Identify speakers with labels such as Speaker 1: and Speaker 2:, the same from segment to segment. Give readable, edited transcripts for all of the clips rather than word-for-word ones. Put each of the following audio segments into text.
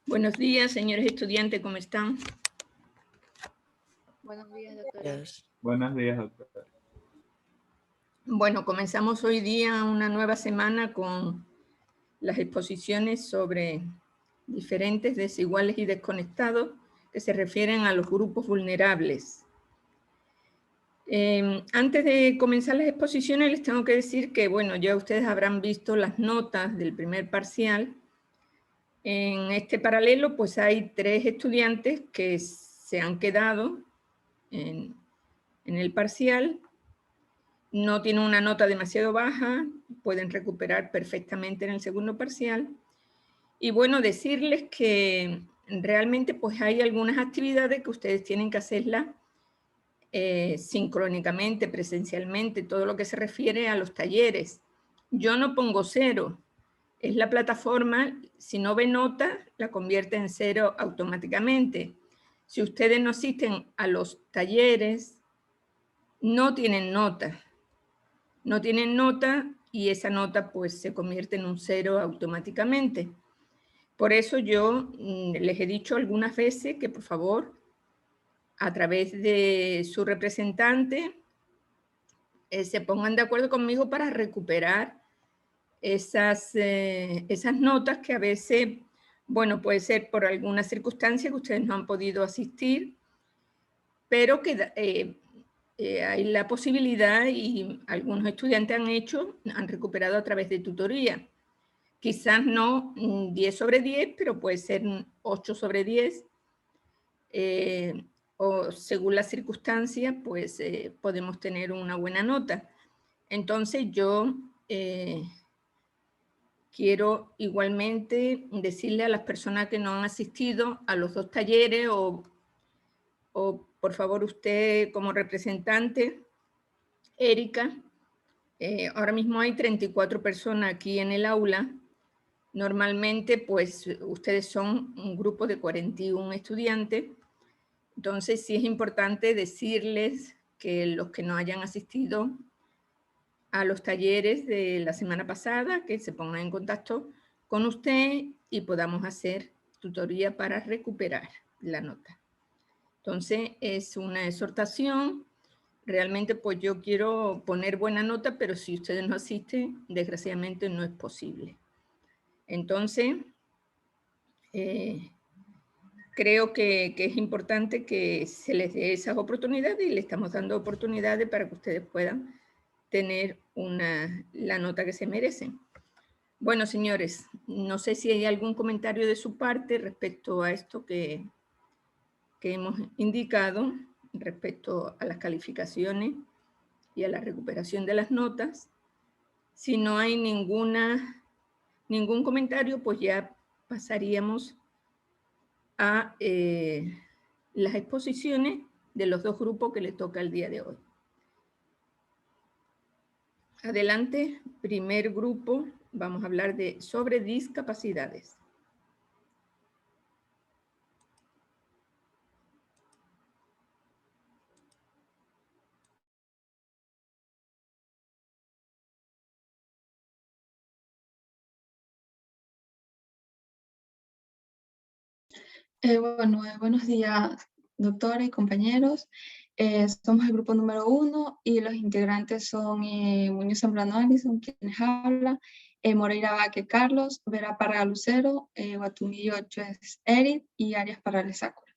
Speaker 1: Buenos días, señores estudiantes, ¿cómo están?
Speaker 2: Buenos días, doctora.
Speaker 3: Buenos días, doctora.
Speaker 1: Bueno, comenzamos hoy día una nueva semana con las exposiciones sobre diferentes, desiguales y desconectados que se refieren a los grupos vulnerables. Antes de comenzar las exposiciones les tengo que decir que, bueno, ya ustedes habrán visto las notas del primer parcial. En este paralelo, pues hay 3 estudiantes que se han quedado en el parcial. No tienen una nota demasiado baja, pueden recuperar perfectamente en el segundo parcial. Y bueno, decirles que realmente pues hay algunas actividades que ustedes tienen que hacerlas sincrónicamente, presencialmente, todo lo que se refiere a los talleres. Yo no pongo 0, es la plataforma, si no ve nota, la convierte en 0 automáticamente. Si ustedes no asisten a los talleres, no tienen nota. No tienen nota y esa nota pues se convierte en un 0 automáticamente. Por eso yo les he dicho algunas veces que por favor a través de su representante se pongan de acuerdo conmigo para recuperar esas notas que a veces, bueno, puede ser por alguna circunstancia que ustedes no han podido asistir, pero que hay la posibilidad y algunos estudiantes han recuperado a través de tutoría. Quizás no 10 sobre 10, pero puede ser 8 sobre 10. O según la circunstancia, pues podemos tener una buena nota. Entonces yo quiero igualmente decirle a las personas que no han asistido a los 2 talleres o por favor usted como representante, Erika, ahora mismo hay 34 personas aquí en el aula. Normalmente, pues, ustedes son un grupo de 41 estudiantes. Entonces, sí es importante decirles que los que no hayan asistido a los talleres de la semana pasada, que se pongan en contacto con usted y podamos hacer tutoría para recuperar la nota. Entonces, es una exhortación. Realmente, pues yo quiero poner buena nota, pero si ustedes no asisten, desgraciadamente no es posible. Entonces, creo que es importante que se les dé esas oportunidades y le estamos dando oportunidades para que ustedes puedan tener la nota que se merecen. Bueno, señores, no sé si hay algún comentario de su parte respecto a esto que hemos indicado, respecto a las calificaciones y a la recuperación de las notas. Si no hay ningún comentario, pues ya pasaríamos a las exposiciones de los 2 grupos que les toca el día de hoy. Adelante, primer grupo, vamos a hablar sobre discapacidades.
Speaker 2: Buenos días, doctora y compañeros. Somos el grupo número 1 y los integrantes son Muñoz Zambrano Alison, quienes hablan, Moreira Baque Carlos, Vera Parra Lucero, Guatumillo Ochoes Eric y Arias Parales Sácura.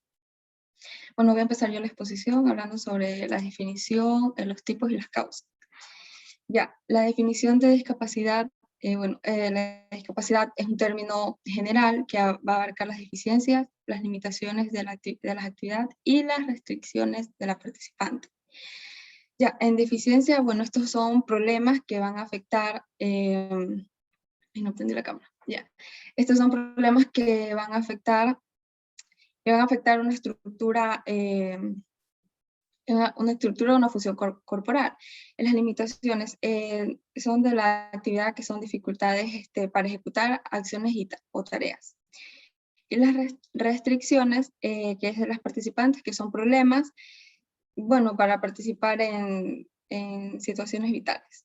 Speaker 2: Bueno, voy a empezar yo la exposición hablando sobre la definición, los tipos y las causas. Ya, la definición de discapacidad. La discapacidad es un término general que va a abarcar las deficiencias, las limitaciones de las actividades y las restricciones de la participante. Ya, en deficiencia, bueno, estos son problemas que van a afectar, no prendí la cámara, ya. Estos son problemas que van a afectar una estructura, una función corporal. Las limitaciones son de la actividad que son dificultades para ejecutar acciones o tareas. Y las restricciones, que es de las participantes, que son problemas, bueno, para participar en situaciones vitales.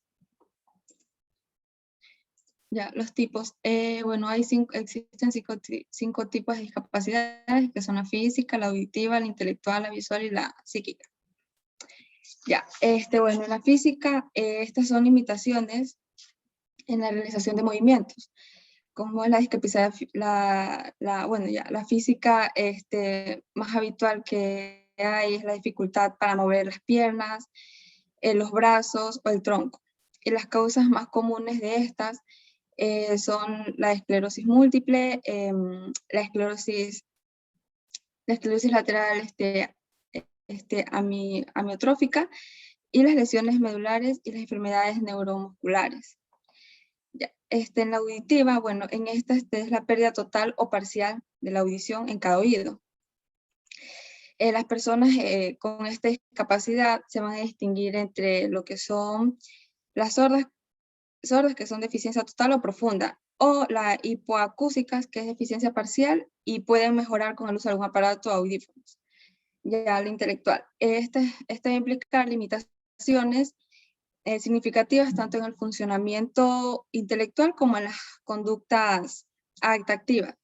Speaker 2: Ya, los tipos. Bueno, existen cinco tipos de discapacidades, que son la física, la auditiva, la intelectual, la visual y la psíquica. Ya, bueno, en la física, estas son limitaciones en la realización de movimientos, como es la discapacidad, la física más habitual que hay es la dificultad para mover las piernas, los brazos o el tronco. Y las causas más comunes de estas son la esclerosis múltiple, la esclerosis lateral amiotrófica y las lesiones medulares y las enfermedades neuromusculares. Ya, en la auditiva, bueno, en esta es la pérdida total o parcial de la audición en cada oído. Las personas con esta discapacidad se van a distinguir entre lo que son las sordas que son deficiencia total o profunda, o la hipoacúsicas, que es deficiencia parcial y pueden mejorar con el uso de algún aparato o audífonos. Ya la intelectual. Esta va a implicar limitaciones significativas tanto en el funcionamiento intelectual como en las conductas adaptativas,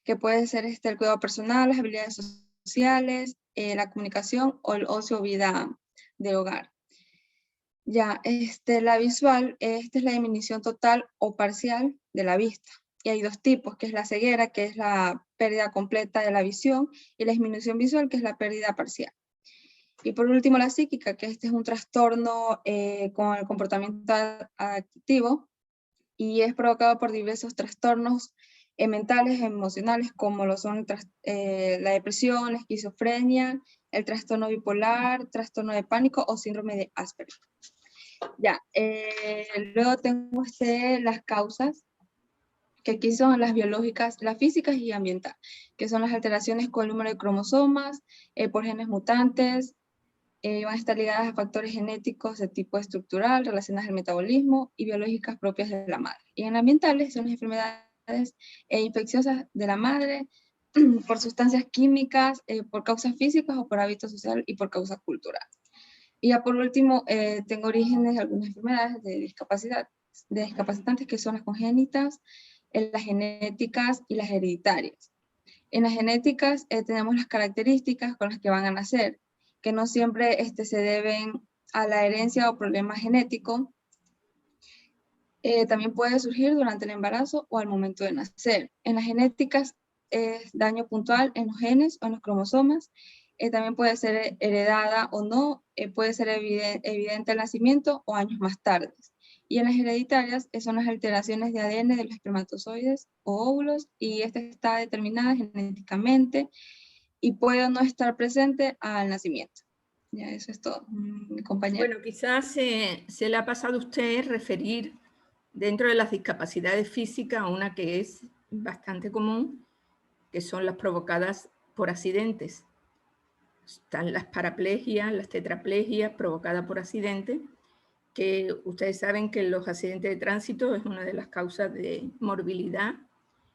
Speaker 2: que puede ser el cuidado personal, las habilidades sociales, la comunicación o el ocio o vida de hogar. Ya, la visual, esta es la disminución total o parcial de la vista. Y hay dos tipos, que es la ceguera, que es la pérdida completa de la visión, y la disminución visual, que es la pérdida parcial. Y por último, la psíquica, que este es un trastorno con el comportamiento adictivo y es provocado por diversos trastornos mentales, emocionales, como lo son la depresión, la esquizofrenia, el trastorno bipolar, trastorno de pánico o síndrome de Asperger. Ya, luego tengo las causas, que aquí son las biológicas, las físicas y ambientales, que son las alteraciones con el número de cromosomas, por genes mutantes, van a estar ligadas a factores genéticos de tipo estructural, relacionadas al metabolismo y biológicas propias de la madre. Y en ambientales son las enfermedades infecciosas de la madre, por sustancias químicas, por causas físicas o por hábitos sociales y por causas culturales. Y ya por último, tengo orígenes de algunas enfermedades de discapacitantes, que son las congénitas, las genéticas y las hereditarias. En las genéticas tenemos las características con las que van a nacer, que no siempre se deben a la herencia o problema genético. También puede surgir durante el embarazo o al momento de nacer. En las genéticas es daño puntual en los genes o en los cromosomas. También puede ser heredada o no, puede ser evidente al nacimiento o años más tarde. Y en las hereditarias son las alteraciones de ADN de los espermatozoides o óvulos, y esta está determinada genéticamente y puede no estar presente al nacimiento. Ya, eso es todo, mi compañero.
Speaker 1: Bueno, quizás se le ha pasado a usted referir dentro de las discapacidades físicas a una que es bastante común, que son las provocadas por accidentes. Están las paraplegias, las tetraplegias provocadas por accidentes, que ustedes saben que los accidentes de tránsito es una de las causas de morbilidad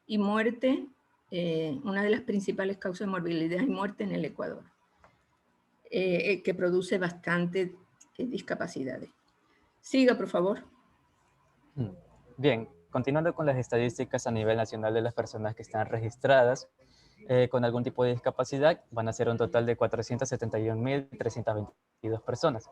Speaker 1: y muerte, una de las principales causas de morbilidad y muerte en el Ecuador, que produce bastantes discapacidades. Siga, por favor.
Speaker 4: Bien, continuando con las estadísticas a nivel nacional de las personas que están registradas con algún tipo de discapacidad, van a ser un total de 471.322 personas.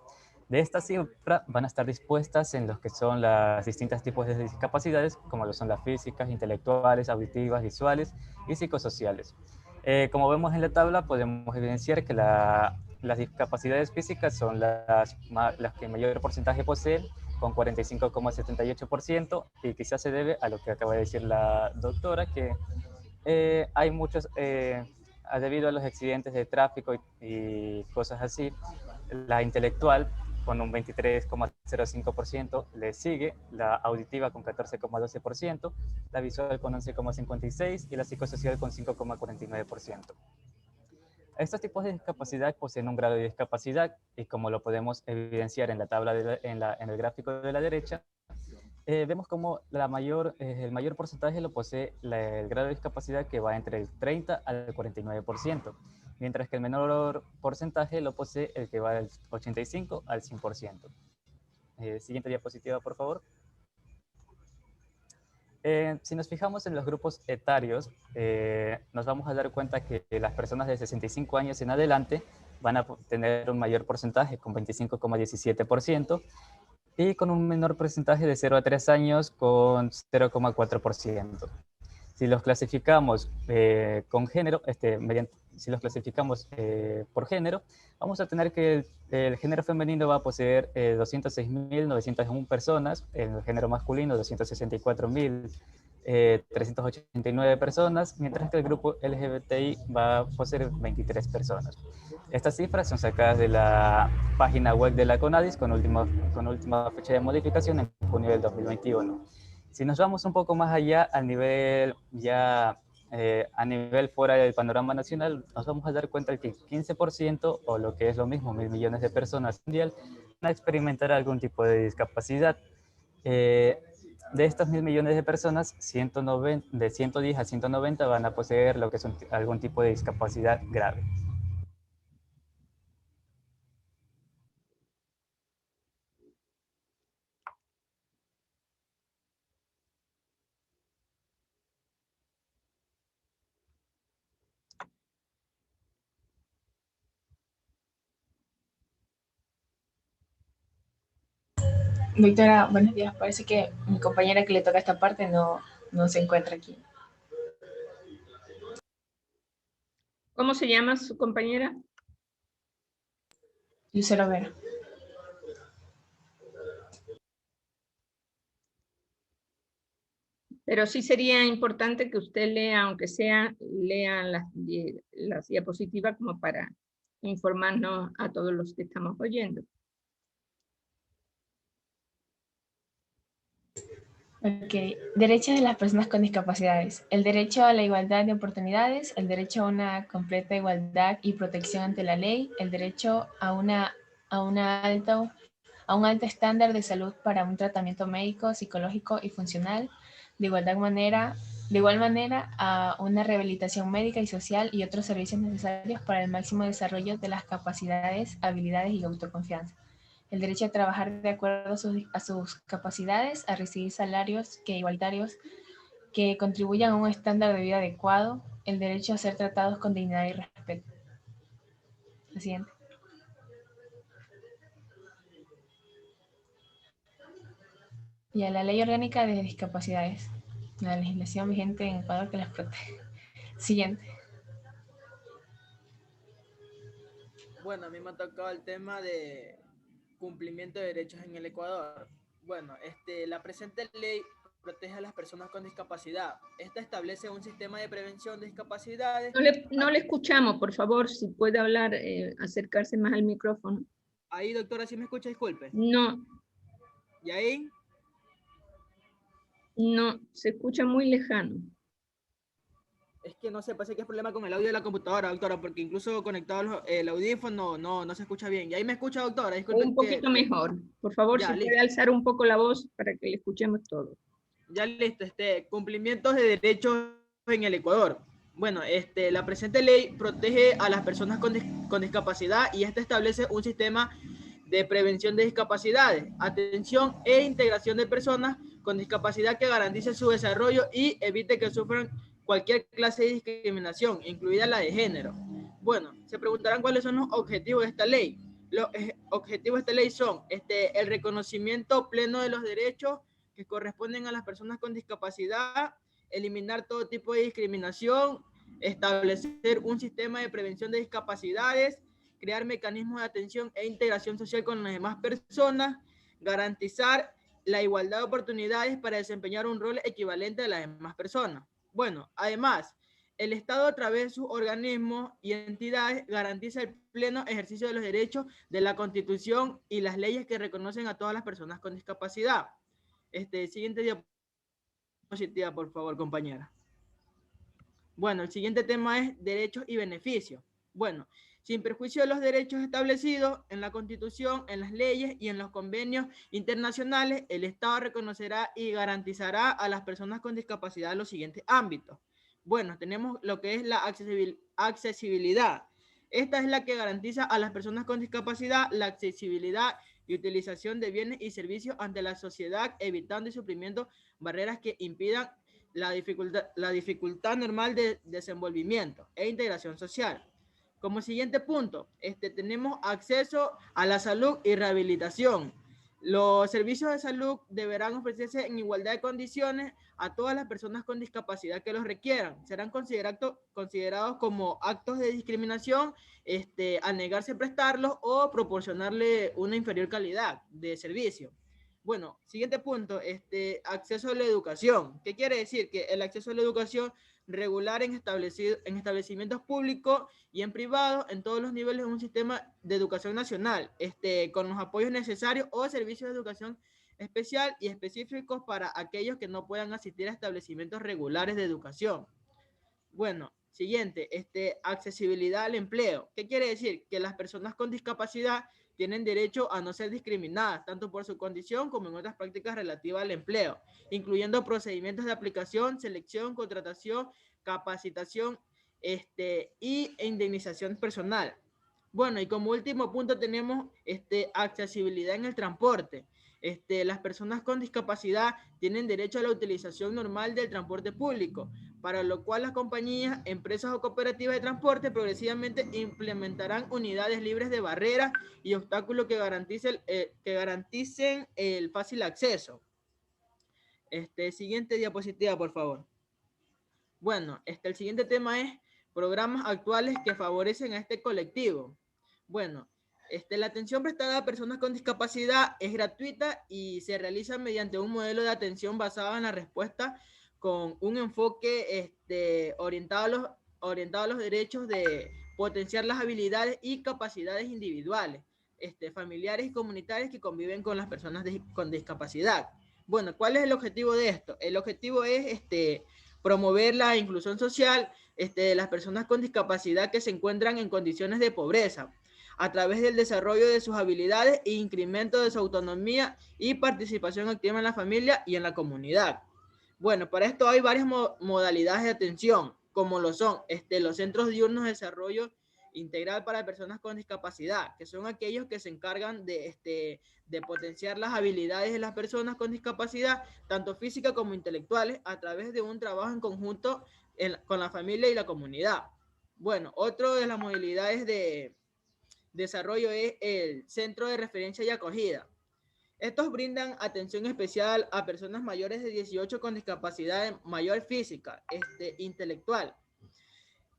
Speaker 4: De esta cifra van a estar dispuestas en los que son los distintos tipos de discapacidades, como lo son las físicas, intelectuales, auditivas, visuales y psicosociales. Como vemos en la tabla, podemos evidenciar que las discapacidades físicas son las que mayor porcentaje poseen, con 45,78%, y quizás se debe a lo que acaba de decir la doctora, que hay muchos, debido a los accidentes de tráfico y cosas así. La intelectual con un 23,05%, le sigue la auditiva con 14,12%, la visual con 11,56% y la psicosocial con 5,49%. Estos tipos de discapacidad poseen un grado de discapacidad, y como lo podemos evidenciar en la tabla, en el gráfico de la derecha, vemos como el mayor porcentaje lo posee el grado de discapacidad, que va entre el 30 al 49%, mientras que el menor porcentaje lo posee el que va del 85 al 100%. Siguiente diapositiva, por favor. Si nos fijamos en los grupos etarios, nos vamos a dar cuenta que las personas de 65 años en adelante van a tener un mayor porcentaje, con 25,17%, y con un menor porcentaje de 0 a 3 años, con 0,4%. Si los clasificamos con género, si los clasificamos por género, vamos a tener que el género femenino va a poseer 206.901 personas, el género masculino 264.389 personas, mientras que el grupo LGBTI va a poseer 23 personas. Estas cifras son sacadas de la página web de la CONADIS con última fecha de modificación en junio del 2021. Si nos vamos un poco más allá, a nivel fuera del panorama nacional, nos vamos a dar cuenta que el 15%, o lo que es lo mismo, 1.000 millones de personas mundial, van a experimentar algún tipo de discapacidad. De estos 1.000 millones de personas, de 110 a 190 van a poseer lo que es algún tipo de discapacidad grave.
Speaker 5: Doctora, buenos días. Parece que mi compañera que le toca esta parte no se encuentra aquí.
Speaker 1: ¿Cómo se llama su compañera?
Speaker 5: Lucero Vera.
Speaker 1: Pero sí sería importante que usted lea, aunque sea, lea las diapositivas como para informarnos a todos los que estamos oyendo.
Speaker 5: Ok. Derechos de las personas con discapacidades. El derecho a la igualdad de oportunidades, el derecho a una completa igualdad y protección ante la ley, el derecho a un alto estándar de salud para un tratamiento médico, psicológico y funcional, de igual manera a una rehabilitación médica y social y otros servicios necesarios para el máximo desarrollo de las capacidades, habilidades y autoconfianza. El derecho a trabajar de acuerdo a sus capacidades, a recibir salarios igualitarios que contribuyan a un estándar de vida adecuado, el derecho a ser tratados con dignidad y respeto. La siguiente. Y a la Ley Orgánica de Discapacidades, la legislación vigente en Ecuador que las protege. Siguiente.
Speaker 6: Bueno, a mí me ha tocado el tema de cumplimiento de derechos en el Ecuador. Bueno, la presente ley protege a las personas con discapacidad. Esta establece un sistema de prevención de discapacidades.
Speaker 1: No le escuchamos, por favor, si puede hablar, acercarse más al micrófono.
Speaker 6: Ahí, doctora, ¿sí me escucha? Disculpe.
Speaker 1: No.
Speaker 6: ¿Y ahí?
Speaker 1: No, se escucha muy lejano.
Speaker 6: Es que no sé, parece que es problema con el audio de la computadora, doctora, porque incluso conectado el audífono no se escucha bien. ¿Y ahí me escucha, doctora? Disculpe.
Speaker 1: Un poquito mejor. Por favor,
Speaker 6: ya,
Speaker 1: si
Speaker 6: listo.
Speaker 1: puede alzar un poco la voz para que le escuchemos todo.
Speaker 6: Ya listo, cumplimientos de derechos en el Ecuador. Bueno, la presente ley protege a las personas con discapacidad y establece un sistema de prevención de discapacidades, atención e integración de personas con discapacidad que garantice su desarrollo y evite que sufran cualquier clase de discriminación, incluida la de género. Bueno, se preguntarán cuáles son los objetivos de esta ley. Los objetivos de esta ley son el reconocimiento pleno de los derechos que corresponden a las personas con discapacidad, eliminar todo tipo de discriminación, establecer un sistema de prevención de discapacidades, crear mecanismos de atención e integración social con las demás personas, garantizar la igualdad de oportunidades para desempeñar un rol equivalente a las demás personas. Bueno, además, el Estado a través de sus organismos y entidades garantiza el pleno ejercicio de los derechos de la Constitución y las leyes que reconocen a todas las personas con discapacidad. Siguiente diapositiva, por favor, compañera. Bueno, el siguiente tema es derechos y beneficios. Bueno, sin perjuicio de los derechos establecidos en la Constitución, en las leyes y en los convenios internacionales, el Estado reconocerá y garantizará a las personas con discapacidad en los siguientes ámbitos. Bueno, tenemos lo que es la accesibilidad. Esta es la que garantiza a las personas con discapacidad la accesibilidad y utilización de bienes y servicios ante la sociedad, evitando y suprimiendo barreras que impidan la dificultad normal de desenvolvimiento e integración social. Como siguiente punto, tenemos acceso a la salud y rehabilitación. Los servicios de salud deberán ofrecerse en igualdad de condiciones a todas las personas con discapacidad que los requieran. Serán considerados como actos de discriminación al negarse a prestarlos o proporcionarle una inferior calidad de servicio. Bueno, siguiente punto, acceso a la educación. ¿Qué quiere decir? Que el acceso a la educación regular en establecimientos públicos y en privados en todos los niveles de un sistema de educación nacional, con los apoyos necesarios o servicios de educación especial y específicos para aquellos que no puedan asistir a establecimientos regulares de educación. Bueno, siguiente, accesibilidad al empleo. ¿Qué quiere decir? Que las personas con discapacidad tienen derecho a no ser discriminadas, tanto por su condición como en otras prácticas relativas al empleo, incluyendo procedimientos de aplicación, selección, contratación, capacitación y indemnización personal. Bueno, y como último punto tenemos accesibilidad en el transporte. Las personas con discapacidad tienen derecho a la utilización normal del transporte público, para lo cual las compañías, empresas o cooperativas de transporte progresivamente implementarán unidades libres de barreras y obstáculos que garanticen el fácil acceso. Siguiente diapositiva, por favor. Bueno, el siguiente tema es programas actuales que favorecen a este colectivo. Bueno, la atención prestada a personas con discapacidad es gratuita y se realiza mediante un modelo de atención basado en la respuesta con un enfoque orientado a los derechos de potenciar las habilidades y capacidades individuales, familiares y comunitarias que conviven con las personas con discapacidad. Bueno, ¿cuál es el objetivo de esto? El objetivo es promover la inclusión social de las personas con discapacidad que se encuentran en condiciones de pobreza, a través del desarrollo de sus habilidades e incremento de su autonomía y participación activa en la familia y en la comunidad. Bueno, para esto hay varias modalidades de atención, como lo son los centros diurnos de desarrollo integral para personas con discapacidad, que son aquellos que se encargan de potenciar las habilidades de las personas con discapacidad, tanto física como intelectuales, a través de un trabajo en conjunto con la familia y la comunidad. Bueno, otra de las modalidades de desarrollo es el Centro de Referencia y Acogida. Estos brindan atención especial a personas mayores de 18 con discapacidad mayor física, intelectual.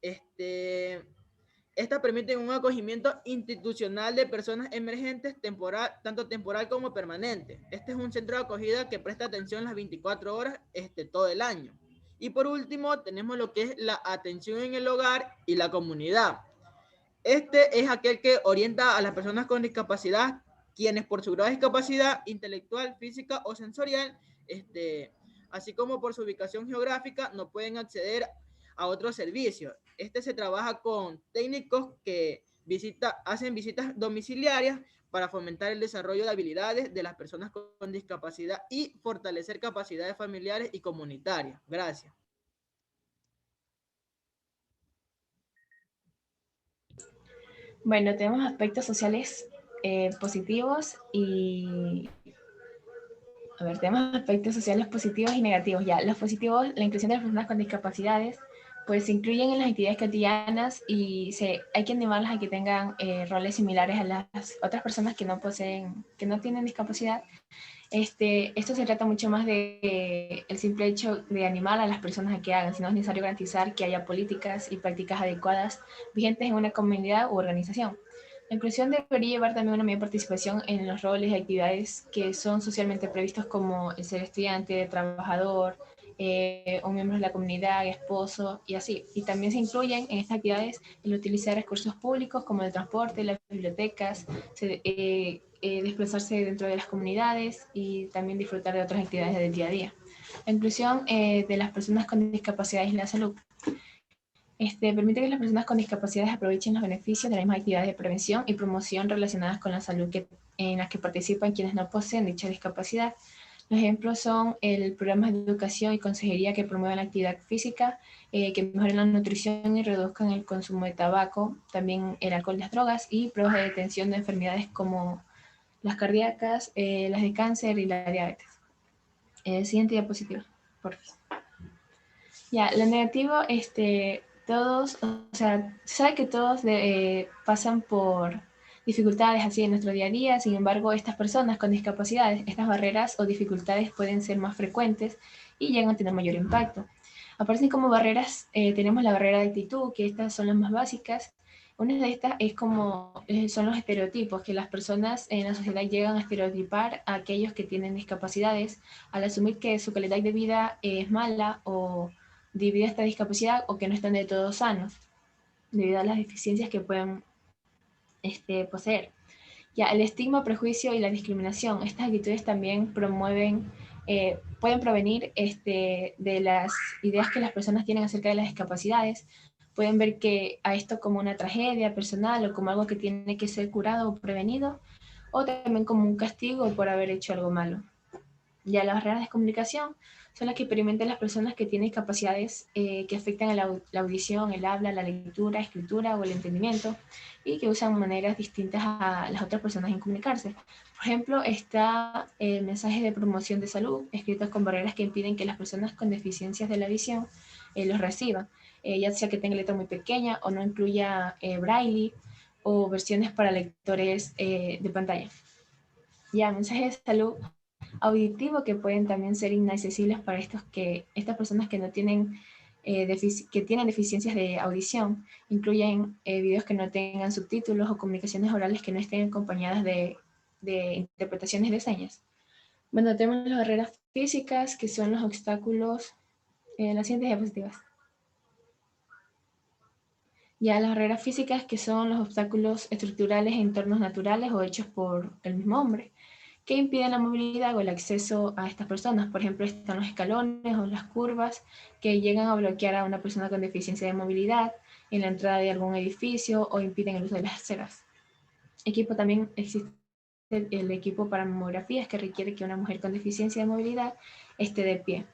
Speaker 6: Esta permite un acogimiento institucional de personas emergentes, tanto temporal como permanente. Este es un centro de acogida que presta atención las 24 horas todo el año. Y por último, tenemos lo que es la atención en el hogar y la comunidad. Este es aquel que orienta a las personas con discapacidad, quienes por su grado de discapacidad intelectual, física o sensorial, así como por su ubicación geográfica, no pueden acceder a otros servicios. Se trabaja con técnicos que hacen visitas domiciliarias para fomentar el desarrollo de habilidades de las personas con discapacidad y fortalecer capacidades familiares y comunitarias. Gracias.
Speaker 5: Bueno, tenemos aspectos sociales positivos y... A ver, tenemos aspectos sociales positivos y negativos. Ya, los positivos, la inclusión de las personas con discapacidades, pues se incluyen en las actividades cotidianas y hay que animarlas a que tengan roles similares a las otras personas que no tienen discapacidad. Esto se trata mucho más de el simple hecho de animar a las personas a que hagan, sino es necesario garantizar que haya políticas y prácticas adecuadas vigentes en una comunidad u organización. La inclusión debería llevar también una mayor participación en los roles y actividades que son socialmente previstos, como el ser estudiante, trabajador, un miembro de la comunidad, esposo y así. Y también se incluyen en estas actividades el utilizar recursos públicos como el transporte, las bibliotecas, desplazarse dentro de las comunidades y también disfrutar de otras actividades del día a día. La inclusión de las personas con discapacidades en la salud. Permite que las personas con discapacidades aprovechen los beneficios de las mismas actividades de prevención y promoción relacionadas con la salud en las que participan quienes no poseen dicha discapacidad. Los ejemplos son el programa de educación y consejería que promueven la actividad física, que mejoren la nutrición y reduzcan el consumo de tabaco, también el alcohol y las drogas, y pruebas de detención de enfermedades como las cardíacas, las de cáncer y la diabetes. Siguiente diapositiva, por favor. Ya, lo negativo, todos, o sea, se sabe que todos pasan por dificultades así en nuestro día a día. Sin embargo, estas personas con discapacidades, estas barreras o dificultades pueden ser más frecuentes y llegan a tener mayor impacto. Aparecen como barreras, tenemos la barrera de actitud, que estas son las más básicas. Una de estas es son los estereotipos, que las personas en la sociedad llegan a estereotipar a aquellos que tienen discapacidades al asumir que su calidad de vida es mala o debido a esta discapacidad o que no están de todo sanos debido a las deficiencias que pueden poseer. Ya, el estigma, prejuicio y la discriminación, estas actitudes también pueden provenir de las ideas que las personas tienen acerca de las discapacidades. Pueden ver a esto como una tragedia personal o como algo que tiene que ser curado o prevenido, o también como un castigo por haber hecho algo malo. Ya, las barreras de comunicación son las que experimentan las personas que tienen capacidades que afectan a la audición, el habla, la lectura, escritura o el entendimiento, y que usan maneras distintas a las otras personas en comunicarse. Por ejemplo, está el mensaje de promoción de salud, escritos con barreras que impiden que las personas con deficiencias de la visión los reciban, ya sea que tenga letra muy pequeña o no incluya braille o versiones para lectores de pantalla. Ya, mensajes de salud auditivo que pueden también ser inaccesibles para estas personas que no tienen que tienen deficiencias de audición. Incluyen videos que no tengan subtítulos o comunicaciones orales que no estén acompañadas de interpretaciones de señas. Bueno, tenemos las barreras físicas, que son los obstáculos en las siguientes diapositivas. Ya, las barreras físicas, que son los obstáculos estructurales en entornos naturales o hechos por el mismo hombre, que impiden la movilidad o el acceso a estas personas. Por ejemplo, están los escalones o las curvas que llegan a bloquear a una persona con deficiencia de movilidad en la entrada de algún edificio o impiden el uso de las aceras. También existe el equipo para mamografías, que requiere que una mujer con deficiencia de movilidad esté de pie.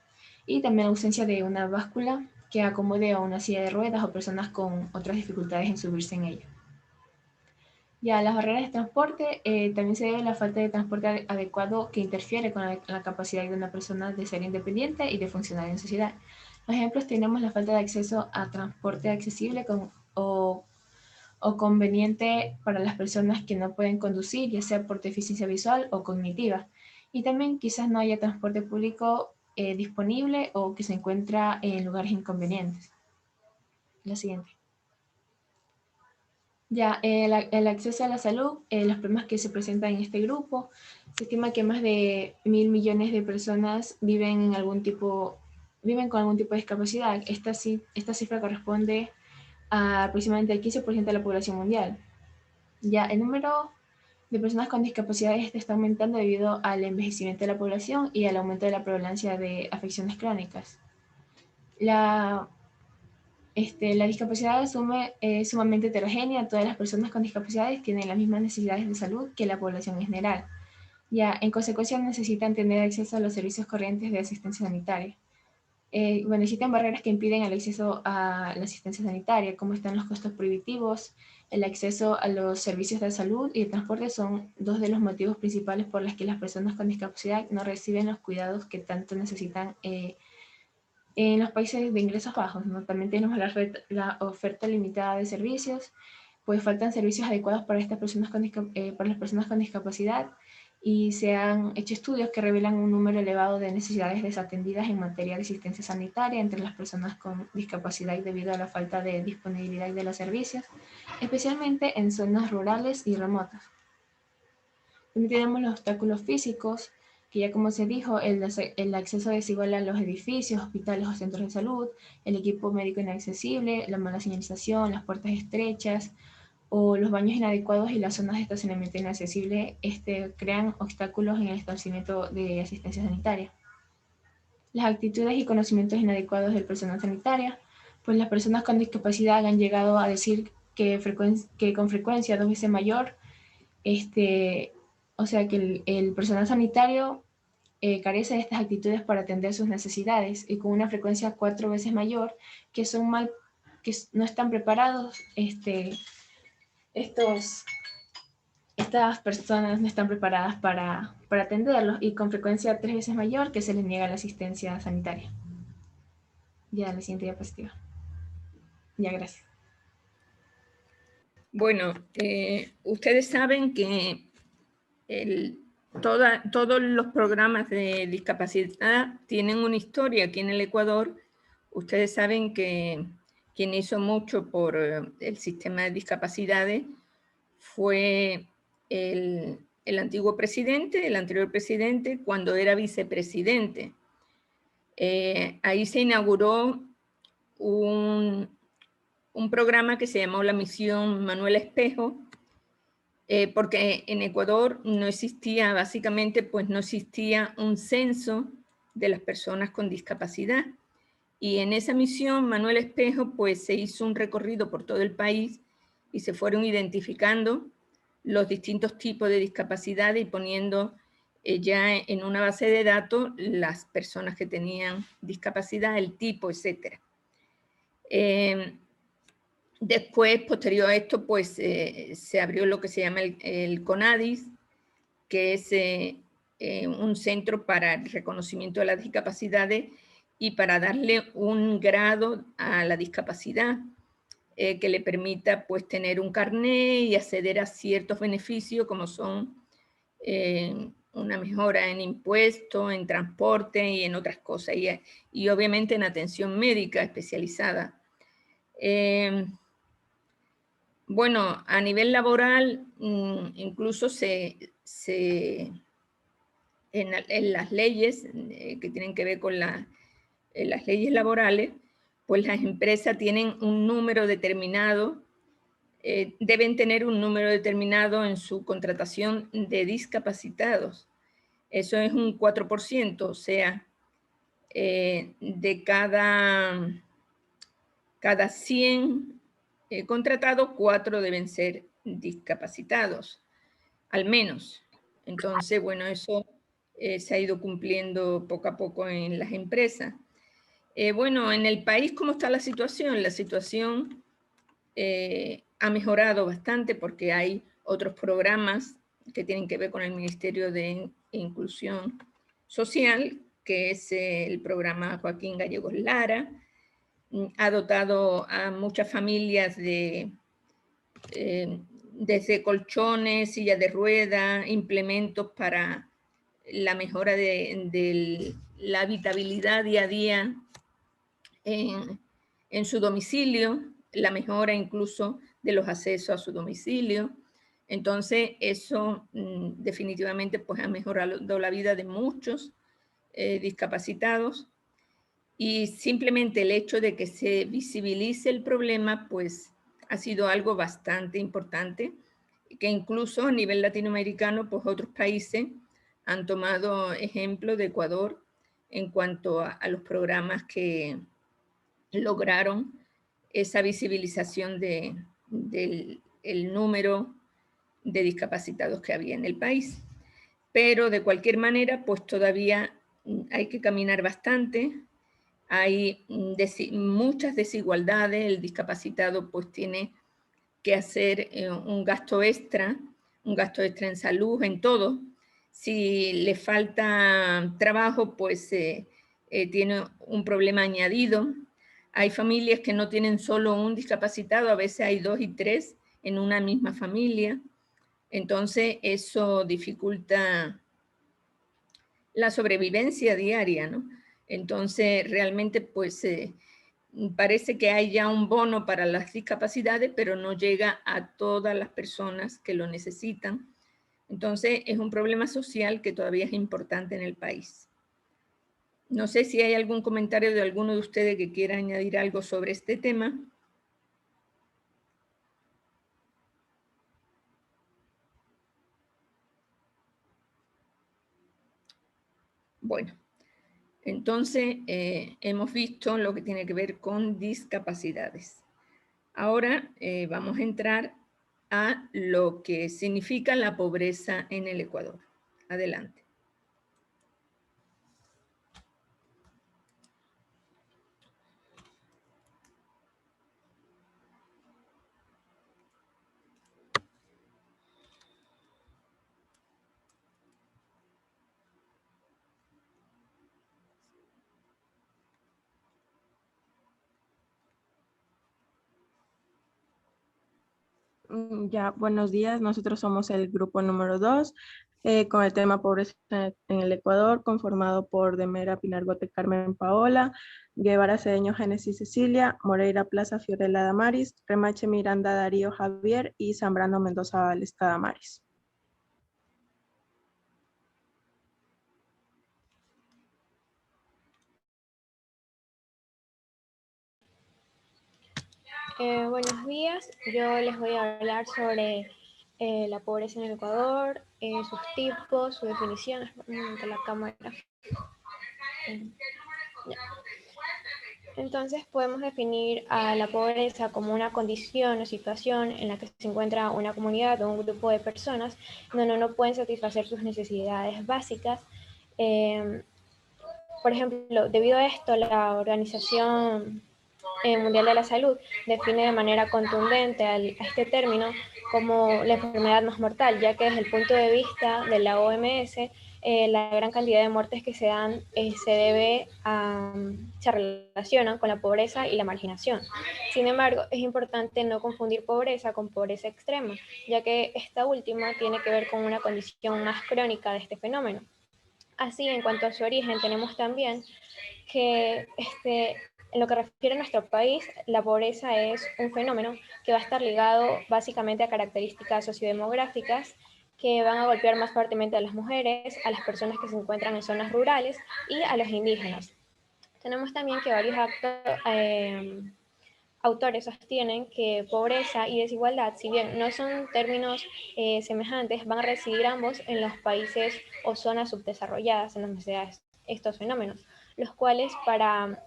Speaker 5: Y también la ausencia de una báscula que acomode a una silla de ruedas o personas con otras dificultades en subirse en ella. Ya, las barreras de transporte también se debe a la falta de transporte adecuado que interfiere con la capacidad de una persona de ser independiente y de funcionar en sociedad. Por ejemplo, tenemos la falta de acceso a transporte accesible o conveniente para las personas que no pueden conducir, ya sea por deficiencia visual o cognitiva. Y también quizás no haya transporte público disponible o que se encuentra en lugares inconvenientes. La siguiente. Ya, el acceso a la salud, los problemas que se presentan en este grupo, se estima que más de 1.000 millones de personas viven con algún tipo de discapacidad. Esta cifra corresponde a aproximadamente el 15% de la población mundial. Ya, el número de personas con discapacidades está aumentando debido al envejecimiento de la población y al aumento de la prevalencia de afecciones crónicas. La discapacidad es sumamente heterogénea. Todas las personas con discapacidades tienen las mismas necesidades de salud que la población en general. Ya, en consecuencia, necesitan tener acceso a los servicios corrientes de asistencia sanitaria. Existen barreras que impiden el acceso a la asistencia sanitaria, como están los costos prohibitivos. El acceso a los servicios de salud y de transporte son dos de los motivos principales por los que las personas con discapacidad no reciben los cuidados que tanto necesitan en los países de ingresos bajos, ¿no? También tenemos la oferta limitada de servicios, pues faltan servicios adecuados para estas personas para las personas con discapacidad, y se han hecho estudios que revelan un número elevado de necesidades desatendidas en materia de asistencia sanitaria entre las personas con discapacidad debido a la falta de disponibilidad de los servicios, especialmente en zonas rurales y remotas. También tenemos los obstáculos físicos, que ya como se dijo, el acceso desigual a los edificios, hospitales o centros de salud, el equipo médico inaccesible, la mala señalización, las puertas estrechas o los baños inadecuados y las zonas de estacionamiento inaccesible crean obstáculos en el establecimiento de asistencia sanitaria. Las actitudes y conocimientos inadecuados del personal sanitario, pues las personas con discapacidad han llegado a decir que con frecuencia 2 veces mayor, o sea que el personal sanitario carece de estas actitudes para atender sus necesidades, y con una frecuencia 4 veces mayor, que no están preparados estos estas personas no están preparadas para atenderlos y con frecuencia 3 veces mayor que se les niega la asistencia sanitaria. Ya, la siguiente diapositiva. Ya, gracias.
Speaker 1: Bueno, ustedes saben que todos los programas de discapacidad tienen una historia aquí en el Ecuador. Ustedes saben que quien hizo mucho por el sistema de discapacidades fue el antiguo presidente, el anterior presidente, cuando era vicepresidente. Ahí se inauguró un programa que se llamó la Misión Manuel Espejo, porque en Ecuador no existía, básicamente, pues no existía un censo de las personas con discapacidad. Y en esa misión, Manuel Espejo, pues se hizo un recorrido por todo el país y se fueron identificando los distintos tipos de discapacidad y poniendo ya en una base de datos las personas que tenían discapacidad, el tipo, etc. Después, posterior a esto, pues se abrió lo que se llama el CONADIS, que es un centro para el reconocimiento de las discapacidades y para darle un grado a la discapacidad que le permita pues tener un carné y acceder a ciertos beneficios como son una mejora en impuestos, en transporte y en otras cosas, y obviamente en atención médica especializada. Bueno, a nivel laboral, incluso en las leyes que tienen que ver con las leyes laborales, pues las empresas tienen un número determinado, deben tener un número determinado en su contratación de discapacitados. Eso es un 4%, o sea, de cada 100 contratados, 4 deben ser discapacitados, al menos. Entonces, bueno, eso se ha ido cumpliendo poco a poco en las empresas. Bueno, en el país, ¿cómo está la situación? La situación ha mejorado bastante porque hay otros programas que tienen que ver con el Ministerio de Inclusión Social, que es el programa Joaquín Gallegos Lara. Ha dotado a muchas familias desde colchones, sillas de ruedas, implementos para la mejora de la habitabilidad día a día en su domicilio, la mejora incluso de los accesos a su domicilio. Entonces, eso definitivamente pues, ha mejorado la vida de muchos discapacitados. Y simplemente el hecho de que se visibilice el problema, pues ha sido algo bastante importante, que incluso a nivel latinoamericano, pues otros países han tomado ejemplo de Ecuador en cuanto a los programas que lograron esa visibilización del número de discapacitados que había en el país. Pero de cualquier manera, pues todavía hay que caminar bastante. Hay muchas desigualdades, el discapacitado pues tiene que hacer un gasto extra en salud, en todo. Si le falta trabajo, pues tiene un problema añadido. Hay familias que no tienen solo un discapacitado, a veces hay 2 y 3 en una misma familia. Entonces eso dificulta la sobrevivencia diaria, ¿no? Entonces, realmente, pues, parece que hay ya un bono para las discapacidades, pero no llega a todas las personas que lo necesitan. Entonces, es un problema social que todavía es importante en el país. No sé si hay algún comentario de alguno de ustedes que quiera añadir algo sobre este tema. Bueno. Entonces, hemos visto lo que tiene que ver con discapacidades. Ahora vamos a entrar a lo que significa la pobreza en el Ecuador. Adelante.
Speaker 7: Ya, buenos días. Nosotros somos el grupo número 2 con el tema pobreza en el Ecuador, conformado por Demera Pinargote Carmen Paola, Guevara Cedeño Génesis Cecilia, Moreira Plaza Fiorella Damaris, Remache Miranda Darío Javier y Zambrano Mendoza Valesca Damaris.
Speaker 8: Buenos días, yo les voy a hablar sobre la pobreza en el Ecuador, sus tipos, su definición. Ante la cámara. Ya. Entonces podemos definir a la pobreza como una condición o situación en la que se encuentra una comunidad o un grupo de personas donde no pueden satisfacer sus necesidades básicas. Por ejemplo, debido a esto, la Organización Mundial de la Salud define de manera contundente a este término como la enfermedad más mortal, ya que desde el punto de vista de la OMS, la gran cantidad de muertes que se dan se relacionan con la pobreza y la marginación. Sin embargo, es importante no confundir pobreza con pobreza extrema, ya que esta última tiene que ver con una condición más crónica de este fenómeno. Así, en cuanto a su origen, tenemos también que en lo que refiere a nuestro país, la pobreza es un fenómeno que va a estar ligado básicamente a características sociodemográficas que van a golpear más fuertemente a las mujeres, a las personas que se encuentran en zonas rurales y a los indígenas. Tenemos también que varios autores sostienen que pobreza y desigualdad, si bien no son términos semejantes, van a residir ambos en los países o zonas subdesarrolladas en donde se dan estos fenómenos, los cuales para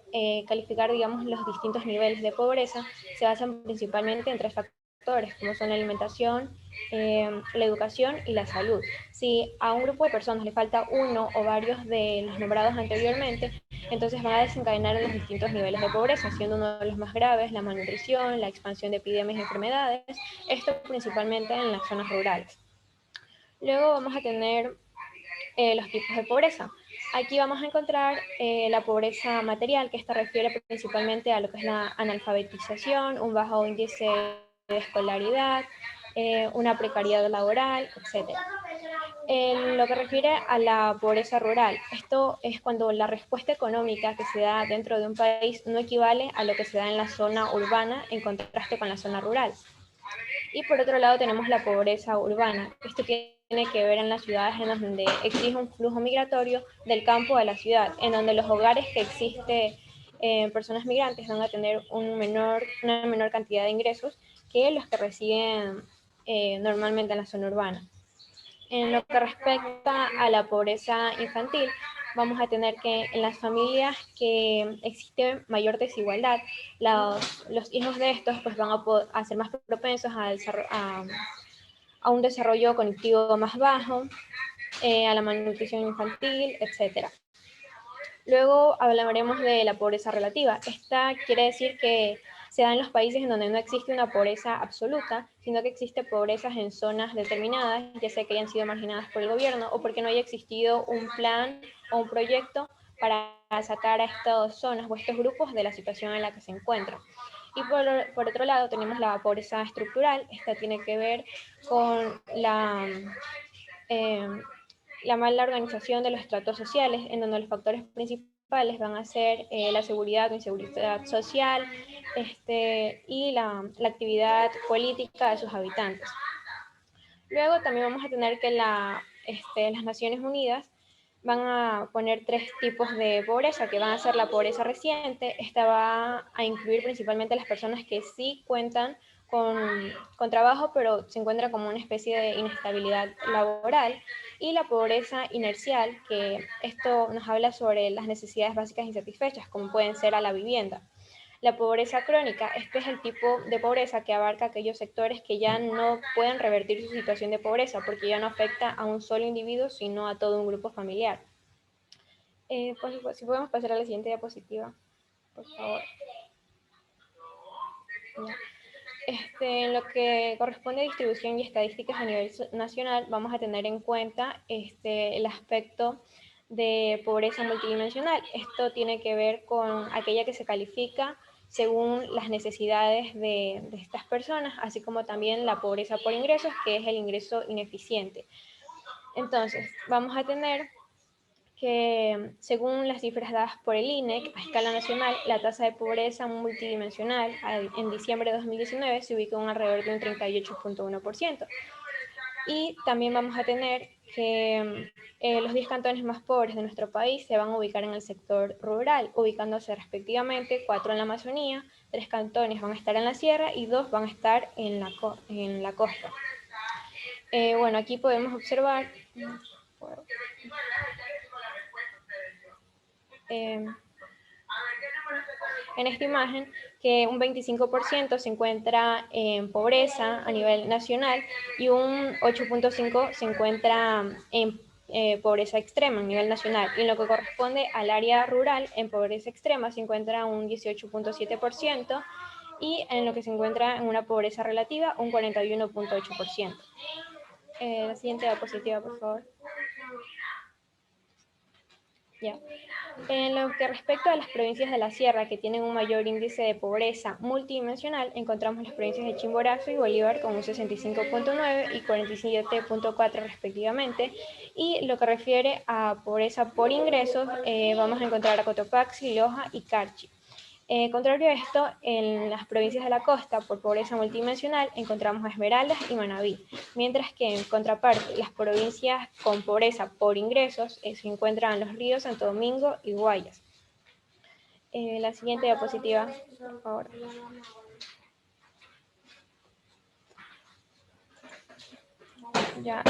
Speaker 8: calificar, digamos, los distintos niveles de pobreza se basan principalmente en 3 factores, como son la alimentación, la educación y la salud. Si a un grupo de personas le falta uno o varios de los nombrados anteriormente, entonces van a desencadenar en los distintos niveles de pobreza, siendo uno de los más graves la malnutrición, la expansión de epidemias y enfermedades, esto principalmente en las zonas rurales. Luego vamos a tener los tipos de pobreza. Aquí vamos a encontrar la pobreza material, que esta refiere principalmente a lo que es la analfabetización, un bajo índice de escolaridad, una precariedad laboral, etc. En lo que refiere a la pobreza rural, esto es cuando la respuesta económica que se da dentro de un país no equivale a lo que se da en la zona urbana en contraste con la zona rural. Y por otro lado tenemos la pobreza urbana. Esto tiene que ver en las ciudades en donde existe un flujo migratorio del campo a la ciudad, en donde los hogares que existen personas migrantes van a tener una menor cantidad de ingresos que los que reciben normalmente en la zona urbana. En lo que respecta a la pobreza infantil, vamos a tener que en las familias que existe mayor desigualdad, los hijos de estos pues van a ser más propensos a un desarrollo cognitivo más bajo, a la malnutrición infantil, etc. Luego hablaremos de la pobreza relativa. Esta quiere decir que se da en los países en donde no existe una pobreza absoluta, sino que existe pobrezas en zonas determinadas, ya sea que hayan sido marginadas por el gobierno o porque no haya existido un plan o un proyecto para sacar a estas zonas o estos grupos de la situación en la que se encuentran. Y por otro lado tenemos la pobreza estructural. Esta tiene que ver con la mala organización de los estratos sociales, en donde los factores principales van a ser la seguridad o inseguridad social y la actividad política de sus habitantes. Luego también vamos a tener que las Naciones Unidas van a poner 3 tipos de pobreza, que van a ser la pobreza reciente. Esta va a incluir principalmente a las personas que sí cuentan con trabajo, pero se encuentra como una especie de inestabilidad laboral, y la pobreza inercial, que esto nos habla sobre las necesidades básicas insatisfechas, como pueden ser a la vivienda. La pobreza crónica, este es el tipo de pobreza que abarca aquellos sectores que ya no pueden revertir su situación de pobreza, porque ya no afecta a un solo individuo, sino a todo un grupo familiar. Pues, si podemos pasar a la siguiente diapositiva, por favor. Ya. En lo que corresponde a distribución y estadísticas a nivel nacional, vamos a tener en cuenta el aspecto de pobreza multidimensional. Esto tiene que ver con aquella que se califica según las necesidades de estas personas, así como también la pobreza por ingresos, que es el ingreso ineficiente. Entonces, vamos a tener que, según las cifras dadas por el INEC, a escala nacional, la tasa de pobreza multidimensional en diciembre de 2019 se ubicó en alrededor de un 38.1%. Y también vamos a tener que los 10 cantones más pobres de nuestro país se van a ubicar en el sector rural, ubicándose respectivamente 4 en la Amazonía, 3 cantones van a estar en la sierra y 2 van a estar en la costa. Bueno, aquí podemos observar en esta imagen que un 25% se encuentra en pobreza a nivel nacional y un 8.5% se encuentra en pobreza extrema a nivel nacional. Y en lo que corresponde al área rural, en pobreza extrema se encuentra un 18.7% y en lo que se encuentra en una pobreza relativa un 41.8%. La siguiente diapositiva, por favor. Ya. En lo que respecta a las provincias de la sierra que tienen un mayor índice de pobreza multidimensional, encontramos las provincias de Chimborazo y Bolívar con un 65.9 y 47.4 respectivamente. Y lo que refiere a pobreza por ingresos, vamos a encontrar a Cotopaxi, Loja y Carchi. Contrario a esto, en las provincias de la costa, por pobreza multidimensional, encontramos a Esmeraldas y Manabí, mientras que en contraparte, las provincias con pobreza por ingresos se encuentran Los Ríos, Santo Domingo y Guayas. La siguiente diapositiva, por favor. Ya,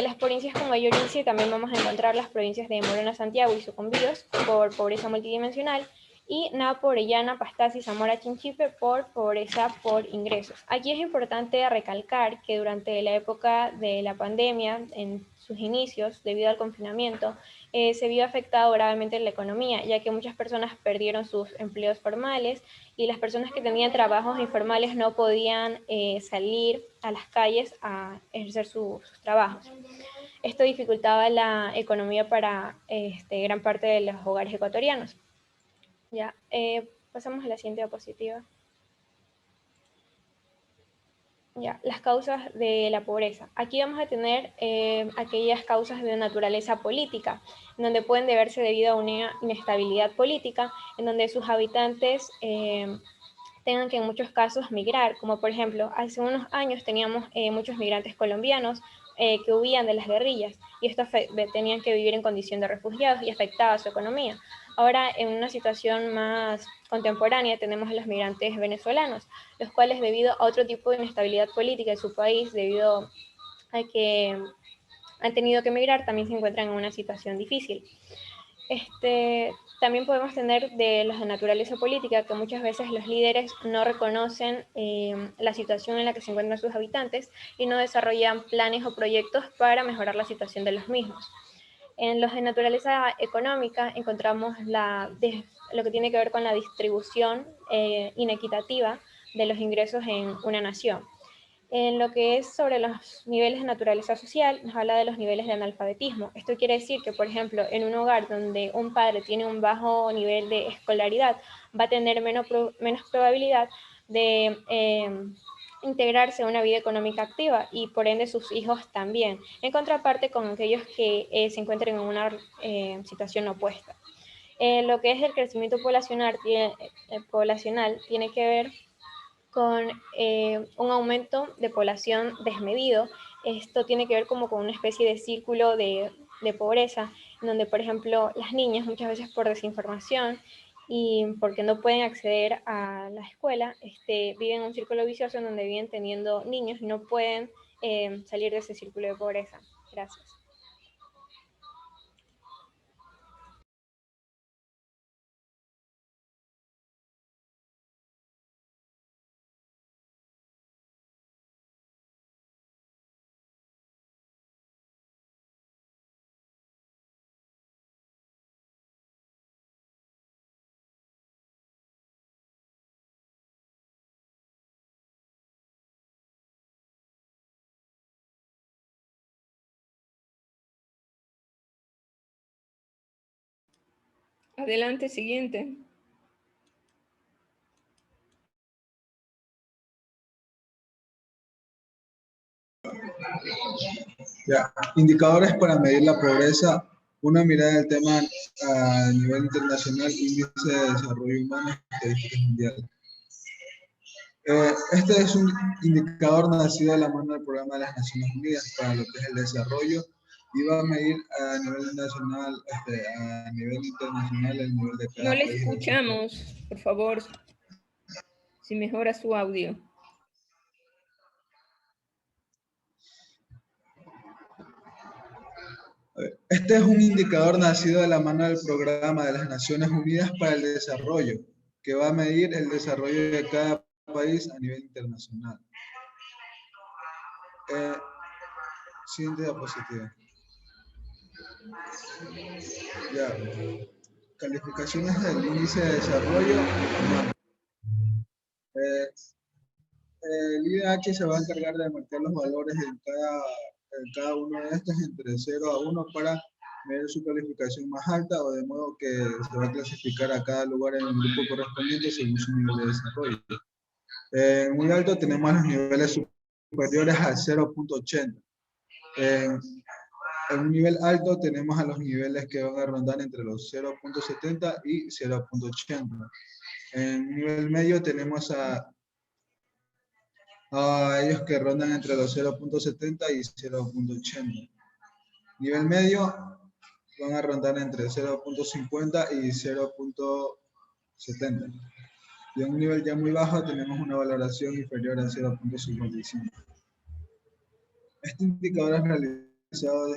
Speaker 8: las provincias con mayor índice también vamos a encontrar las provincias de Morona, Santiago y Sucumbíos por pobreza multidimensional, y Napo, Orellana, Pastaza y Zamora Chinchipe por pobreza por ingresos. Aquí es importante recalcar que durante la época de la pandemia, en sus inicios, debido al confinamiento, se vio afectada gravemente la economía, ya que muchas personas perdieron sus empleos formales y las personas que tenían trabajos informales no podían salir a las calles a ejercer sus trabajos. Esto dificultaba la economía para gran parte de los hogares ecuatorianos. Ya, pasamos a la siguiente diapositiva. Ya, las causas de la pobreza. Aquí vamos a tener aquellas causas de naturaleza política, en donde pueden deberse debido a una inestabilidad política, en donde sus habitantes tengan que en muchos casos migrar, como por ejemplo, hace unos años teníamos muchos migrantes colombianos que huían de las guerrillas y estos tenían que vivir en condición de refugiados y afectaba su economía. Ahora, en una situación más contemporánea, tenemos a los migrantes venezolanos, los cuales debido a otro tipo de inestabilidad política en su país, debido a que han tenido que emigrar, también se encuentran en una situación difícil. También podemos tener de los de naturaleza política, que muchas veces los líderes no reconocen la situación en la que se encuentran sus habitantes y no desarrollan planes o proyectos para mejorar la situación de los mismos. En los de naturaleza económica encontramos lo que tiene que ver con la distribución inequitativa de los ingresos en una nación. En lo que es sobre los niveles de naturaleza social, nos habla de los niveles de analfabetismo. Esto quiere decir que, por ejemplo, en un hogar donde un padre tiene un bajo nivel de escolaridad, va a tener menos probabilidad de integrarse a una vida económica activa y por ende sus hijos también, en contraparte con aquellos que se encuentren en una situación opuesta. Lo que es el crecimiento poblacional tiene que ver con un aumento de población desmedido. Esto tiene que ver como con una especie de círculo de pobreza, en donde, por ejemplo, las niñas muchas veces por desinformación y porque no pueden acceder a la escuela, viven en un círculo vicioso en donde viven teniendo niños y no pueden salir de ese círculo de pobreza. Gracias.
Speaker 1: Adelante, siguiente.
Speaker 9: Ya. Indicadores para medir la pobreza. Una mirada del tema a nivel internacional, índice de desarrollo humano, estadísticas mundiales. Este es un indicador nacido de la mano del Programa de las Naciones Unidas para lo que es el desarrollo y va a medir a nivel nacional, a nivel internacional, el nivel de cada
Speaker 1: No le
Speaker 9: país.
Speaker 1: escuchamos, por favor, si mejora su audio.
Speaker 9: Este es un indicador nacido de la mano del Programa de las Naciones Unidas para el Desarrollo, que va a medir el desarrollo de cada país a nivel internacional. Siguiente diapositiva. Ya. Calificaciones del índice de desarrollo humano. El IDH se va a encargar de marcar los valores en cada uno de estos entre 0 a 1 para medir su calificación más alta, o de modo que se va a clasificar a cada lugar en el grupo correspondiente según su nivel de desarrollo. Muy alto tenemos los niveles superiores al 0.80. En un nivel alto tenemos a los niveles que van a rondar entre los 0.70 y 0.80. En un nivel medio tenemos a ellos que rondan entre los 0.70 y 0.80. Nivel medio van a rondar entre 0.50 y 0.70. Y en un nivel ya muy bajo tenemos una valoración inferior a 0.55. Este indicador es realizado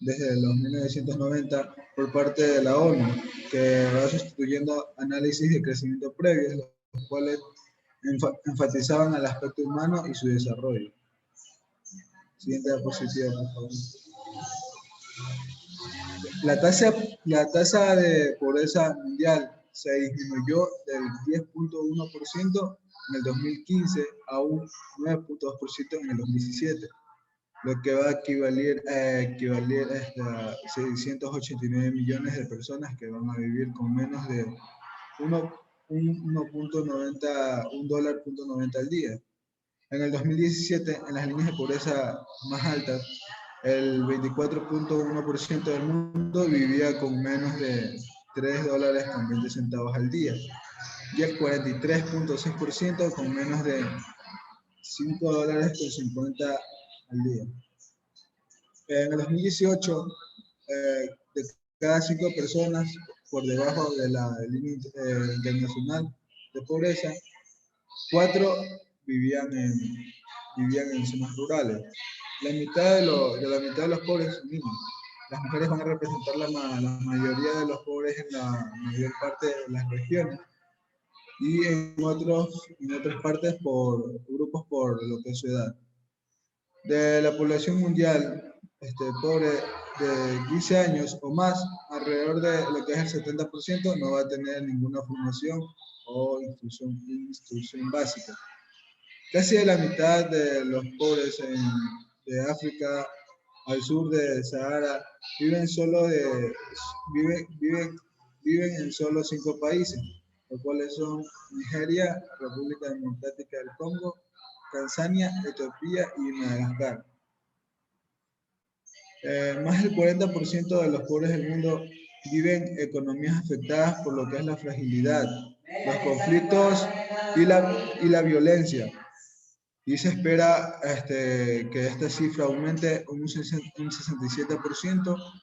Speaker 9: desde los 1990 por parte de la ONU, que va sustituyendo análisis de crecimiento previos, los cuales enfatizaban al aspecto humano y su desarrollo. Siguiente diapositiva, por favor. La tasa de pobreza mundial se disminuyó del 10.1% en el 2015 a un 9.2% en el 2017, lo que va a equivaler a 689 millones de personas que van a vivir con menos de $1.90 al día. En el 2017, en las líneas de pobreza más altas, el 24.1% del mundo vivía con menos de $3.20 al día, y el 43.6% con menos de $5.50 al día. En el 2018, de cada 5 personas por debajo de la línea internacional de pobreza, 4 vivían en zonas rurales. La mitad de los pobres son niños. Las mujeres van a representar la mayoría de los pobres en la mayor parte de las regiones, y en otras partes por grupos por lo que es su edad. De la población mundial pobre de 15 años o más, alrededor de lo que es el 70% no va a tener ninguna formación o instrucción básica. Casi de la mitad de los pobres de África al sur de Sahara viven en solo 5 países, los cuales son Nigeria, República Democrática del Congo, Tanzania, Etiopía y Madagascar. Más del 40% de los pobres del mundo viven en economías afectadas por lo que es la fragilidad, los conflictos y la violencia. Y se espera que esta cifra aumente un 67%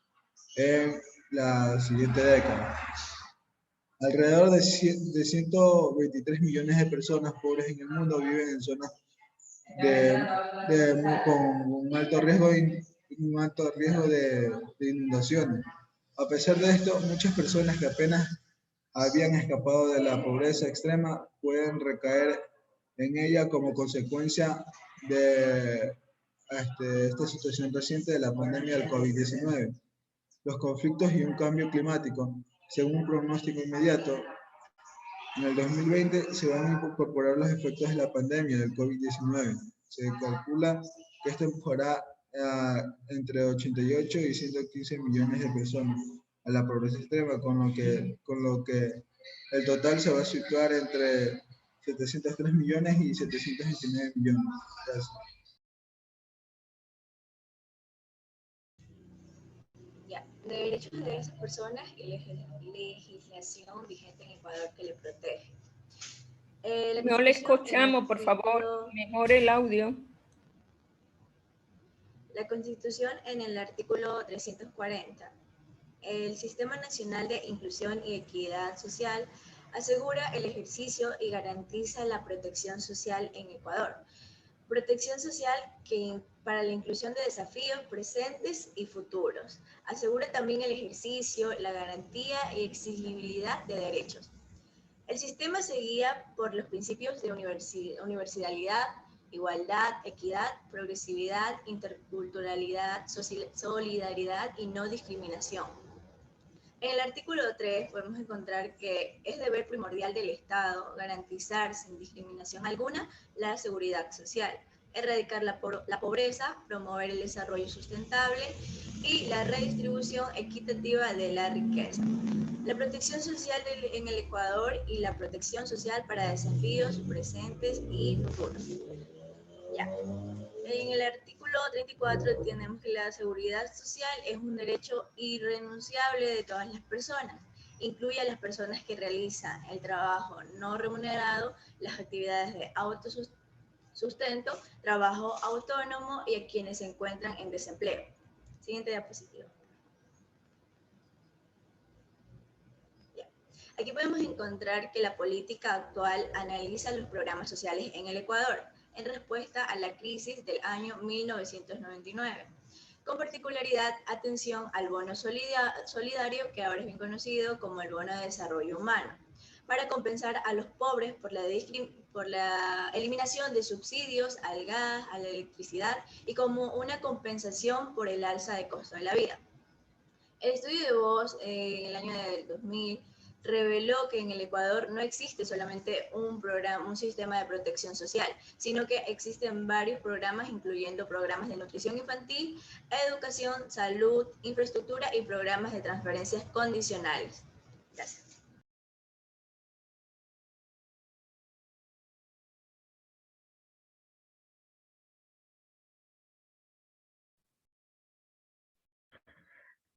Speaker 9: en la siguiente década. Alrededor de 123 millones de personas pobres en el mundo viven en zonas con un alto riesgo de inundaciones. A pesar de esto, muchas personas que apenas habían escapado de la pobreza extrema pueden recaer en ella como consecuencia de esta situación reciente de la pandemia del COVID-19, los conflictos y un cambio climático. Según un pronóstico inmediato, en el 2020 se van a incorporar los efectos de la pandemia del COVID-19. Se calcula que esto empujará entre 88 y 115 millones de personas a la pobreza extrema, con lo que el total se va a situar entre 703 millones y 729 millones. Gracias.
Speaker 10: Ya, de derechos de esas personas y legislación vigente en Ecuador que le protege. La
Speaker 1: No le
Speaker 10: Constitución,
Speaker 1: escuchamos, por favor, mejore el audio.
Speaker 10: La Constitución en el artículo 340. El Sistema Nacional de Inclusión y Equidad Social asegura el ejercicio y garantiza la protección social en Ecuador. Protección social que para la inclusión de desafíos presentes y futuros. Asegura también el ejercicio, la garantía y exigibilidad de derechos. El sistema se guía por los principios de universalidad, igualdad, equidad, progresividad, interculturalidad, solidaridad y no discriminación. En el artículo 3 podemos encontrar que es deber primordial del Estado garantizar sin discriminación alguna la seguridad social, erradicar la pobreza, promover el desarrollo sustentable y la redistribución equitativa de la riqueza. La protección social en el Ecuador y la protección social para desafíos presentes y futuros. Ya. En el artículo 34 tenemos que la seguridad social es un derecho irrenunciable de todas las personas. Incluye a las personas que realizan el trabajo no remunerado, las actividades de autosustento, trabajo autónomo y a quienes se encuentran en desempleo. Siguiente diapositiva. Aquí podemos encontrar que la política actual analiza los programas sociales en el Ecuador en respuesta a la crisis del año 1999. Con particularidad, atención al bono solidario, que ahora es bien conocido como el bono de desarrollo humano, para compensar a los pobres por la eliminación de subsidios al gas, a la electricidad y como una compensación por el alza de costo de la vida. El estudio de voz en el año 2000 reveló que en el Ecuador no existe solamente un sistema de protección social, sino que existen varios programas, incluyendo programas de nutrición infantil, educación, salud, infraestructura y programas de transferencias condicionales. Gracias.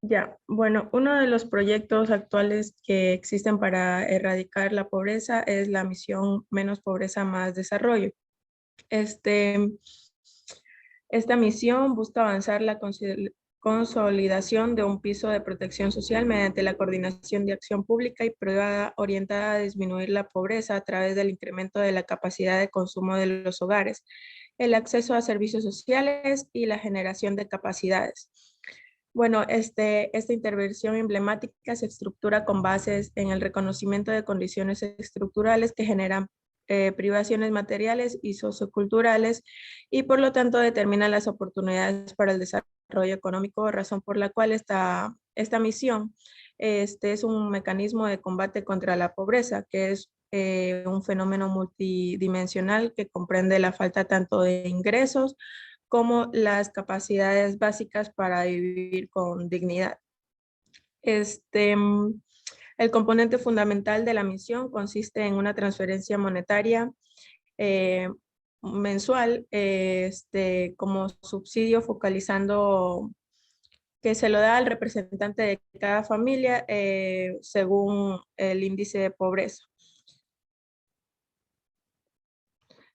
Speaker 7: Ya, bueno, uno de los proyectos actuales que existen para erradicar la pobreza es la misión Menos Pobreza, Más Desarrollo. Esta misión busca avanzar la consolidación de un piso de protección social mediante la coordinación de acción pública y privada orientada a disminuir la pobreza a través del incremento de la capacidad de consumo de los hogares, el acceso a servicios sociales y la generación de capacidades. Bueno, esta intervención emblemática se estructura con bases en el reconocimiento de condiciones estructurales que generan privaciones materiales y socioculturales y por lo tanto determina las oportunidades para el desarrollo económico, razón por la cual esta misión es un mecanismo de combate contra la pobreza, que es un fenómeno multidimensional que comprende la falta tanto de ingresos como las capacidades básicas para vivir con dignidad. El componente fundamental de la misión consiste en una transferencia monetaria mensual como subsidio focalizando que se lo da al representante de cada familia según el índice de pobreza.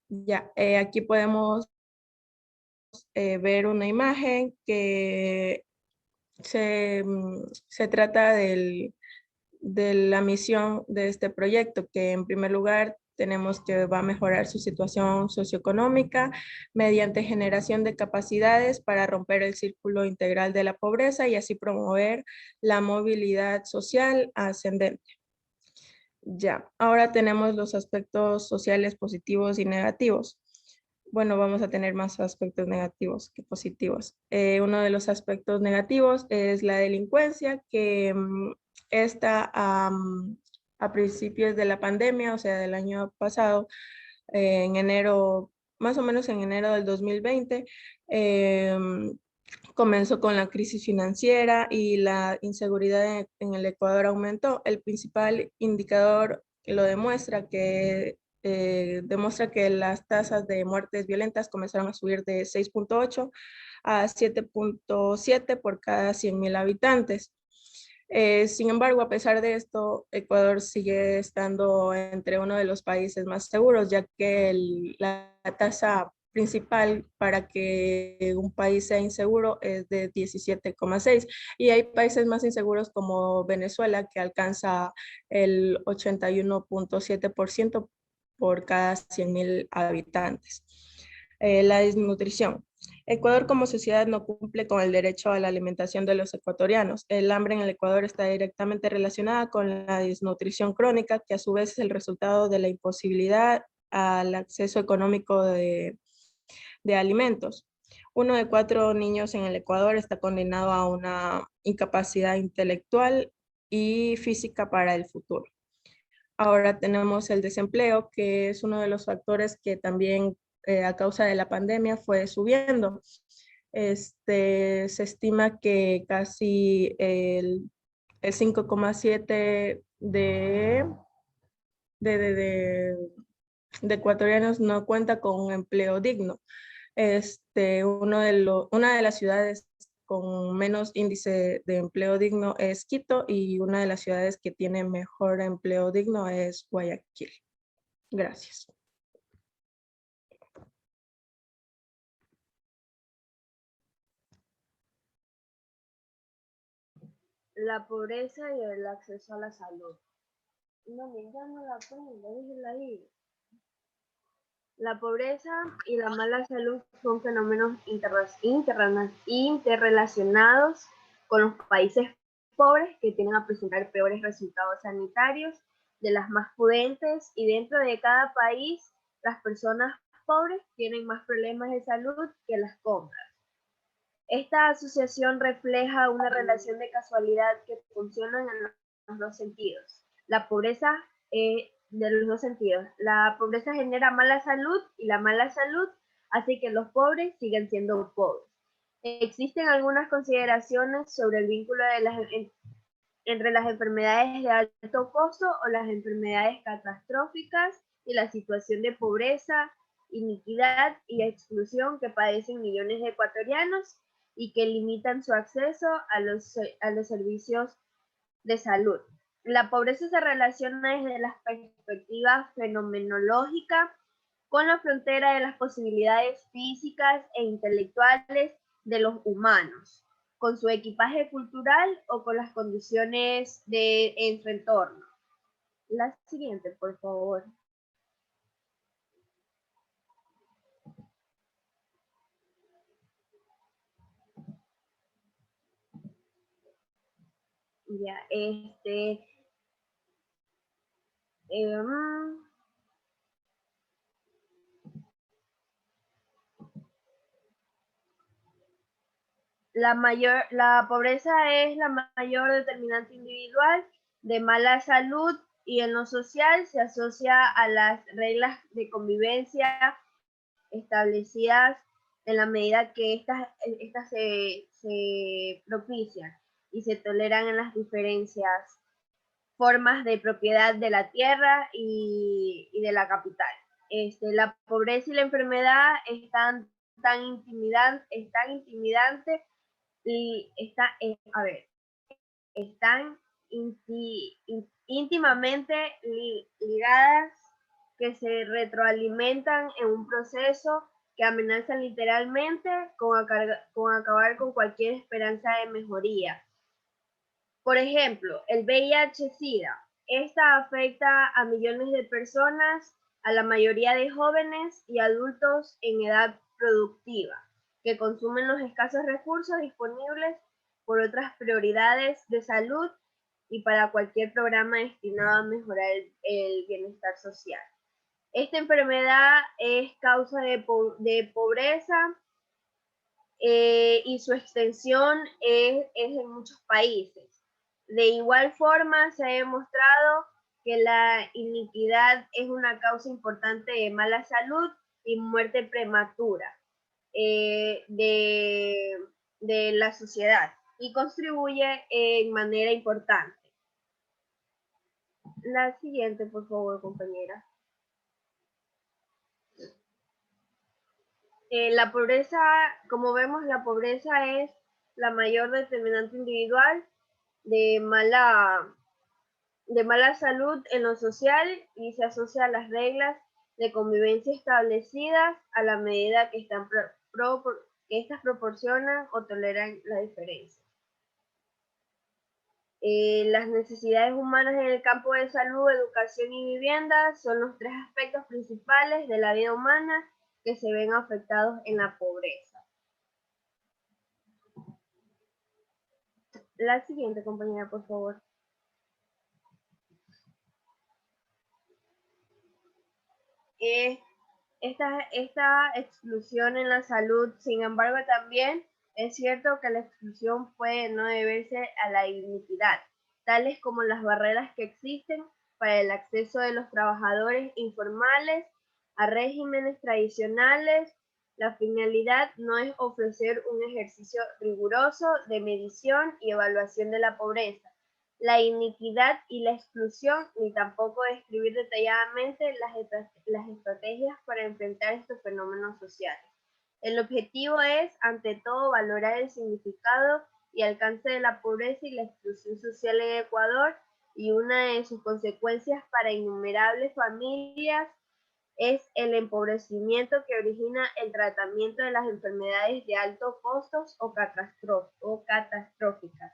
Speaker 7: Ya, aquí podemos ver una imagen que se trata de la misión de este proyecto, que en primer lugar tenemos que va a mejorar su situación socioeconómica mediante generación de capacidades para romper el círculo integral de la pobreza y así promover la movilidad social ascendente. Ya, ahora tenemos los aspectos sociales positivos y negativos. Bueno, vamos a tener más aspectos negativos que positivos. Uno de los aspectos negativos es la delincuencia, que está a principios de la pandemia, o sea, del año pasado, en enero, más o menos en enero del 2020, comenzó con la crisis financiera y la inseguridad en el Ecuador aumentó. El principal indicador que lo demuestra, que demuestra que las tasas de muertes violentas comenzaron a subir de 6.8 a 7.7 por cada 100.000 habitantes. Sin embargo, a pesar de esto, Ecuador sigue estando entre uno de los países más seguros, ya que la tasa principal para que un país sea inseguro es de 17,6, y hay países más inseguros como Venezuela, que alcanza el 81.7% por cada 100.000 habitantes. La desnutrición. Ecuador como sociedad no cumple con el derecho a la alimentación de los ecuatorianos. El hambre en el Ecuador está directamente relacionada con la desnutrición crónica, que a su vez es el resultado de la imposibilidad al acceso económico de alimentos. 1 de 4 niños en el Ecuador está condenado a una incapacidad intelectual y física para el futuro. Ahora tenemos el desempleo, que es uno de los factores que también a causa de la pandemia fue subiendo. Se estima que casi el 5,7 de ecuatorianos no cuenta con un empleo digno. Una de las ciudades con menos índice de empleo digno es Quito, y una de las ciudades que tiene mejor empleo digno es Guayaquil. Gracias.
Speaker 11: La pobreza y el acceso a la salud. No, ya no la pongo, déjela ahí. La pobreza y la mala salud son fenómenos interrelacionados con los países pobres, que tienden a presentar peores resultados sanitarios de las más pudentes, y dentro de cada país las personas pobres tienen más problemas de salud que las compras. Esta asociación refleja una relación de casualidad que funciona en los dos sentidos. La pobreza de los dos sentidos. La pobreza genera mala salud, y la mala salud hace que los pobres sigan siendo pobres. Existen algunas consideraciones sobre el vínculo entre las enfermedades de alto costo o las enfermedades catastróficas y la situación de pobreza, iniquidad y exclusión que padecen millones de ecuatorianos y que limitan su acceso a los servicios de salud. La pobreza se relaciona desde la perspectiva fenomenológica con la frontera de las posibilidades físicas e intelectuales de los humanos, con su equipaje cultural o con las condiciones en su entorno. La siguiente, por favor. Ya, la pobreza es la mayor determinante individual de mala salud, y en lo social se asocia a las reglas de convivencia establecidas en la medida que estas se propician y se toleran en las diferencias formas de propiedad de la tierra y de la capital. La pobreza y la enfermedad están tan intimidantes y están íntimamente ligadas, que se retroalimentan en un proceso que amenaza literalmente con acabar con cualquier esperanza de mejoría. Por ejemplo, el VIH-Sida. Esta afecta a millones de personas, a la mayoría de jóvenes y adultos en edad productiva, que consumen los escasos recursos disponibles por otras prioridades de salud y para cualquier programa destinado a mejorar el bienestar social. Esta enfermedad es causa de pobreza y su extensión es en muchos países. De igual forma, se ha demostrado que la iniquidad es una causa importante de mala salud y muerte prematura de la sociedad, y contribuye en manera importante. La siguiente, por favor, compañera. La pobreza, como vemos, la pobreza es la mayor determinante individual de mala salud en lo social y se asocia a las reglas de convivencia establecidas a la medida que estas proporcionan o toleran la diferencia. Las necesidades humanas en el campo de salud, educación y vivienda son los tres aspectos principales de la vida humana que se ven afectados en la pobreza. La siguiente, compañera, por favor. Esta exclusión en la salud, sin embargo, también es cierto que la exclusión puede no deberse a la inequidad, tales como las barreras que existen para el acceso de los trabajadores informales a regímenes tradicionales. La finalidad no es ofrecer un ejercicio riguroso de medición y evaluación de la pobreza, la iniquidad y la exclusión, ni tampoco describir detalladamente las estrategias para enfrentar estos fenómenos sociales. El objetivo es, ante todo, valorar el significado y alcance de la pobreza y la exclusión social en Ecuador, y una de sus consecuencias para innumerables familias es el empobrecimiento que origina el tratamiento de las enfermedades de altos costos o catastróficas.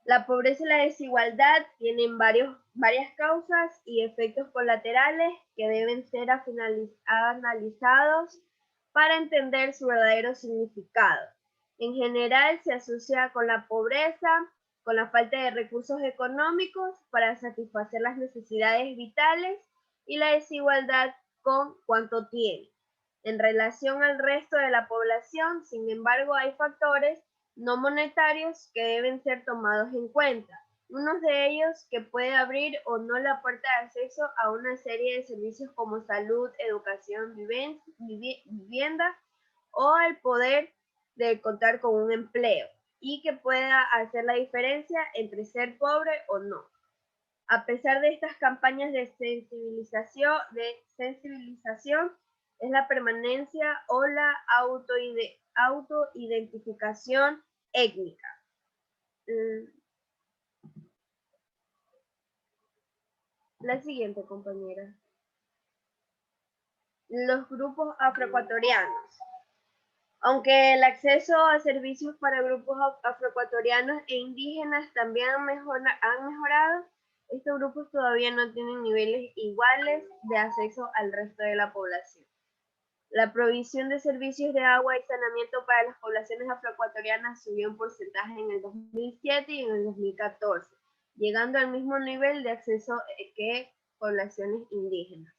Speaker 11: La pobreza y la desigualdad tienen varias causas y efectos colaterales que deben ser analizados para entender su verdadero significado. En general, se asocia con la pobreza, con la falta de recursos económicos para satisfacer las necesidades vitales, y la desigualdad con cuánto tiene. En relación al resto de la población, sin embargo, hay factores no monetarios que deben ser tomados en cuenta. Uno de ellos que puede abrir o no la puerta de acceso a una serie de servicios como salud, educación, vivienda o el poder de contar con un empleo, y que pueda hacer la diferencia entre ser pobre o no. A pesar de estas campañas de sensibilización, es la permanencia o la autoidentificación étnica. La siguiente, compañera. Los grupos afroecuatorianos. Aunque el acceso a servicios para grupos afroecuatorianos e indígenas también han mejorado, estos grupos todavía no tienen niveles iguales de acceso al resto de la población. La provisión de servicios de agua y saneamiento para las poblaciones afroecuatorianas subió en porcentaje en el 2007 y en el 2014, llegando al mismo nivel de acceso que poblaciones indígenas.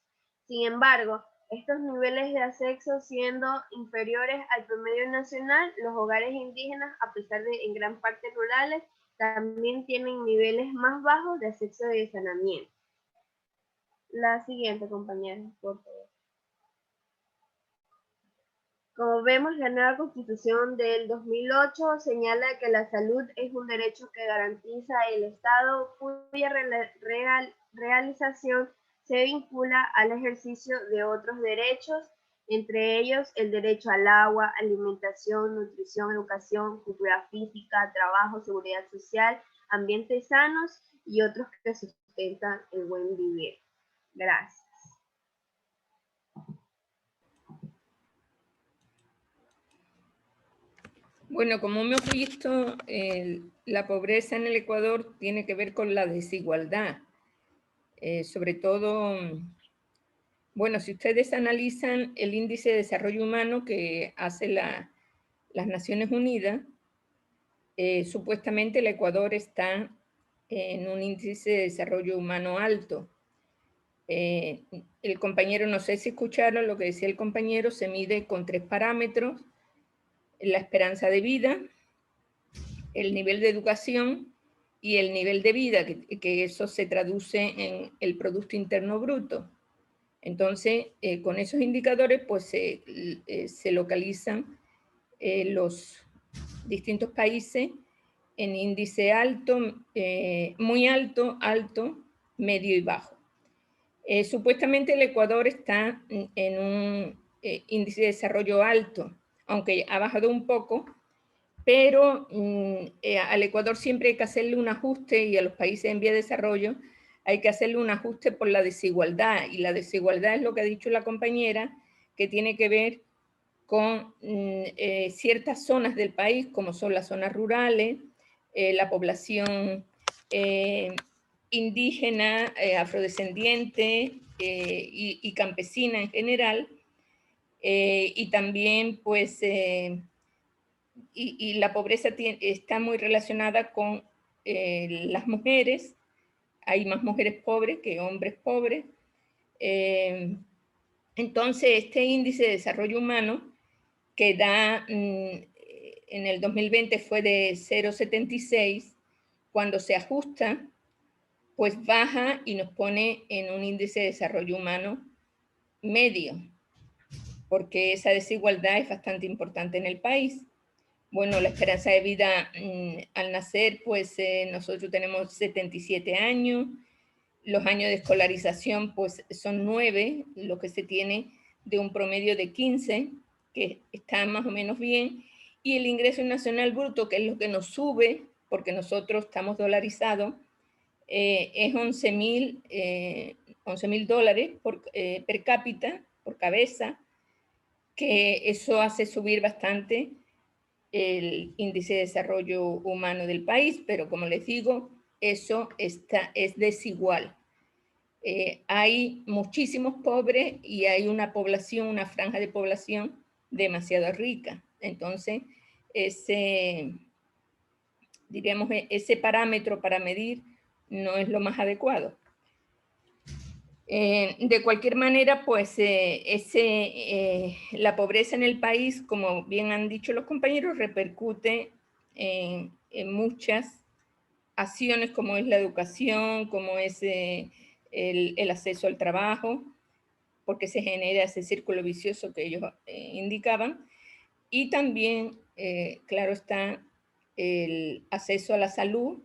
Speaker 11: Sin embargo, estos niveles de acceso siendo inferiores al promedio nacional, los hogares indígenas, a pesar de en gran parte rurales, también tienen niveles más bajos de acceso de saneamiento. La siguiente, compañera, por favor. Como vemos, la nueva Constitución del 2008 señala que la salud es un derecho que garantiza el Estado, cuya realización se vincula al ejercicio de otros derechos, entre ellos el derecho al agua, alimentación, nutrición, educación, cultura física, trabajo, seguridad social, ambientes sanos y otros que sustentan el buen vivir. Gracias.
Speaker 1: Bueno, como hemos visto, la pobreza en el Ecuador tiene que ver con la desigualdad. Sobre todo, bueno, si ustedes analizan el índice de desarrollo humano que hace las Naciones Unidas, supuestamente el Ecuador está en un índice de desarrollo humano alto. El compañero, no sé si escucharon lo que decía el compañero, se mide con 3 parámetros: la esperanza de vida, el nivel de educación y el nivel de vida, que eso se traduce en el Producto Interno Bruto. Entonces, con esos indicadores, pues se localizan los distintos países en índice alto, muy alto, alto, medio y bajo. Supuestamente el Ecuador está en un índice de desarrollo alto, aunque ha bajado un poco, pero al Ecuador siempre hay que hacerle un ajuste, y a los países en vía de desarrollo hay que hacerle un ajuste por la desigualdad, y la desigualdad es lo que ha dicho la compañera, que tiene que ver con ciertas zonas del país, como son las zonas rurales, la población indígena, afrodescendiente y campesina en general, y también pues y la pobreza está muy relacionada con las mujeres. Hay más mujeres pobres que hombres pobres. Entonces, este índice de desarrollo humano que da, en el 2020 fue de 0,76, cuando se ajusta, pues baja y nos pone en un índice de desarrollo humano medio, porque esa desigualdad es bastante importante en el país. Bueno, la esperanza de vida al nacer, pues nosotros tenemos 77 años, los años de escolarización pues son 9, lo que se tiene de un promedio de 15, que está más o menos bien, y el ingreso nacional bruto, que es lo que nos sube, porque nosotros estamos dolarizados, es 11.000 dólares per cápita, por cabeza, que eso hace subir bastante el índice de desarrollo humano del país, pero como les digo, eso es desigual. Hay muchísimos pobres y hay una población, una franja de población demasiado rica. Entonces, diríamos, ese parámetro para medir no es lo más adecuado. De cualquier manera, pues la pobreza en el país, como bien han dicho los compañeros, repercute en muchas acciones, como es la educación, como es el acceso al trabajo, porque se genera ese círculo vicioso que ellos indicaban, y también, claro está, el acceso a la salud,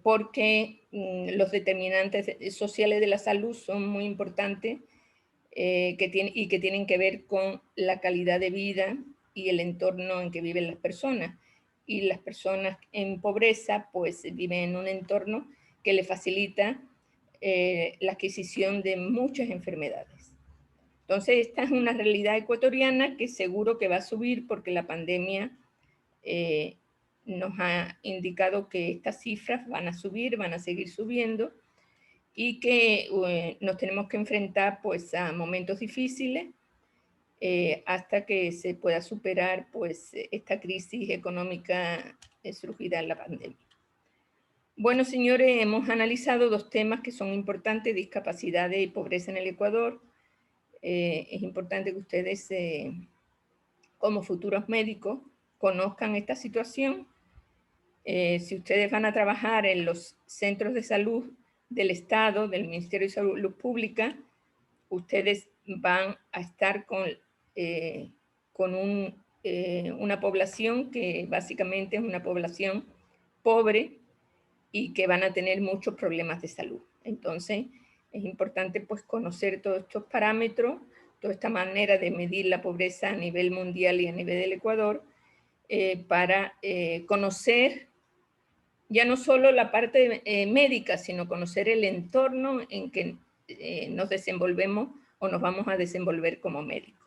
Speaker 1: porque los determinantes sociales de la salud son muy importantes, y que tienen que ver con la calidad de vida y el entorno en que viven las personas. Y las personas en pobreza pues viven en un entorno que le facilita la adquisición de muchas enfermedades. Entonces, esta es una realidad ecuatoriana que seguro que va a subir, porque la pandemia nos ha indicado que estas cifras van a subir, van a seguir subiendo, y que nos tenemos que enfrentar pues a momentos difíciles hasta que se pueda superar pues esta crisis económica surgida en la pandemia. Bueno, señores, hemos analizado dos temas que son importantes: discapacidad y pobreza en el Ecuador. Es importante que ustedes, como futuros médicos, conozcan esta situación. Si ustedes van a trabajar en los centros de salud del Estado, del Ministerio de Salud Pública, ustedes van a estar con una población que básicamente es una población pobre y que van a tener muchos problemas de salud. Entonces, es importante pues conocer todos estos parámetros, toda esta manera de medir la pobreza a nivel mundial y a nivel del Ecuador, para conocer ya no solo la parte médica, sino conocer el entorno en que nos desenvolvemos o nos vamos a desenvolver como médicos.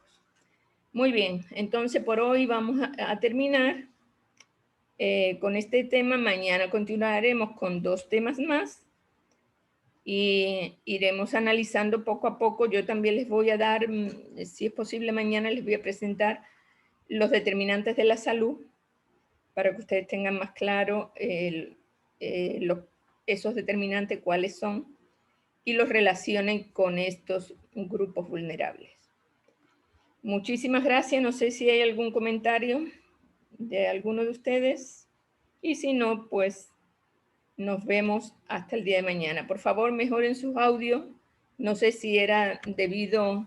Speaker 1: Muy bien, entonces por hoy vamos a terminar con este tema. Mañana continuaremos con dos temas más y iremos analizando poco a poco. Yo también les voy a dar, si es posible mañana les voy a presentar los determinantes de la salud, para que ustedes tengan más claro esos determinantes, cuáles son, y los relacionen con estos grupos vulnerables. Muchísimas gracias. No sé si hay algún comentario de alguno de ustedes, y si no, pues nos vemos hasta el día de mañana. Por favor, mejoren sus audios. No sé si era debido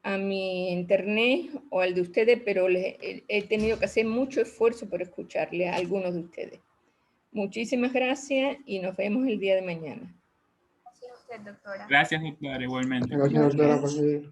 Speaker 1: a mi internet o al de ustedes, pero he tenido que hacer mucho esfuerzo por escucharle a algunos de ustedes. Muchísimas gracias y nos vemos el día de mañana.
Speaker 10: Gracias a usted, doctora.
Speaker 3: Gracias, doctora, igualmente.
Speaker 9: Gracias, doctora.
Speaker 11: Gracias.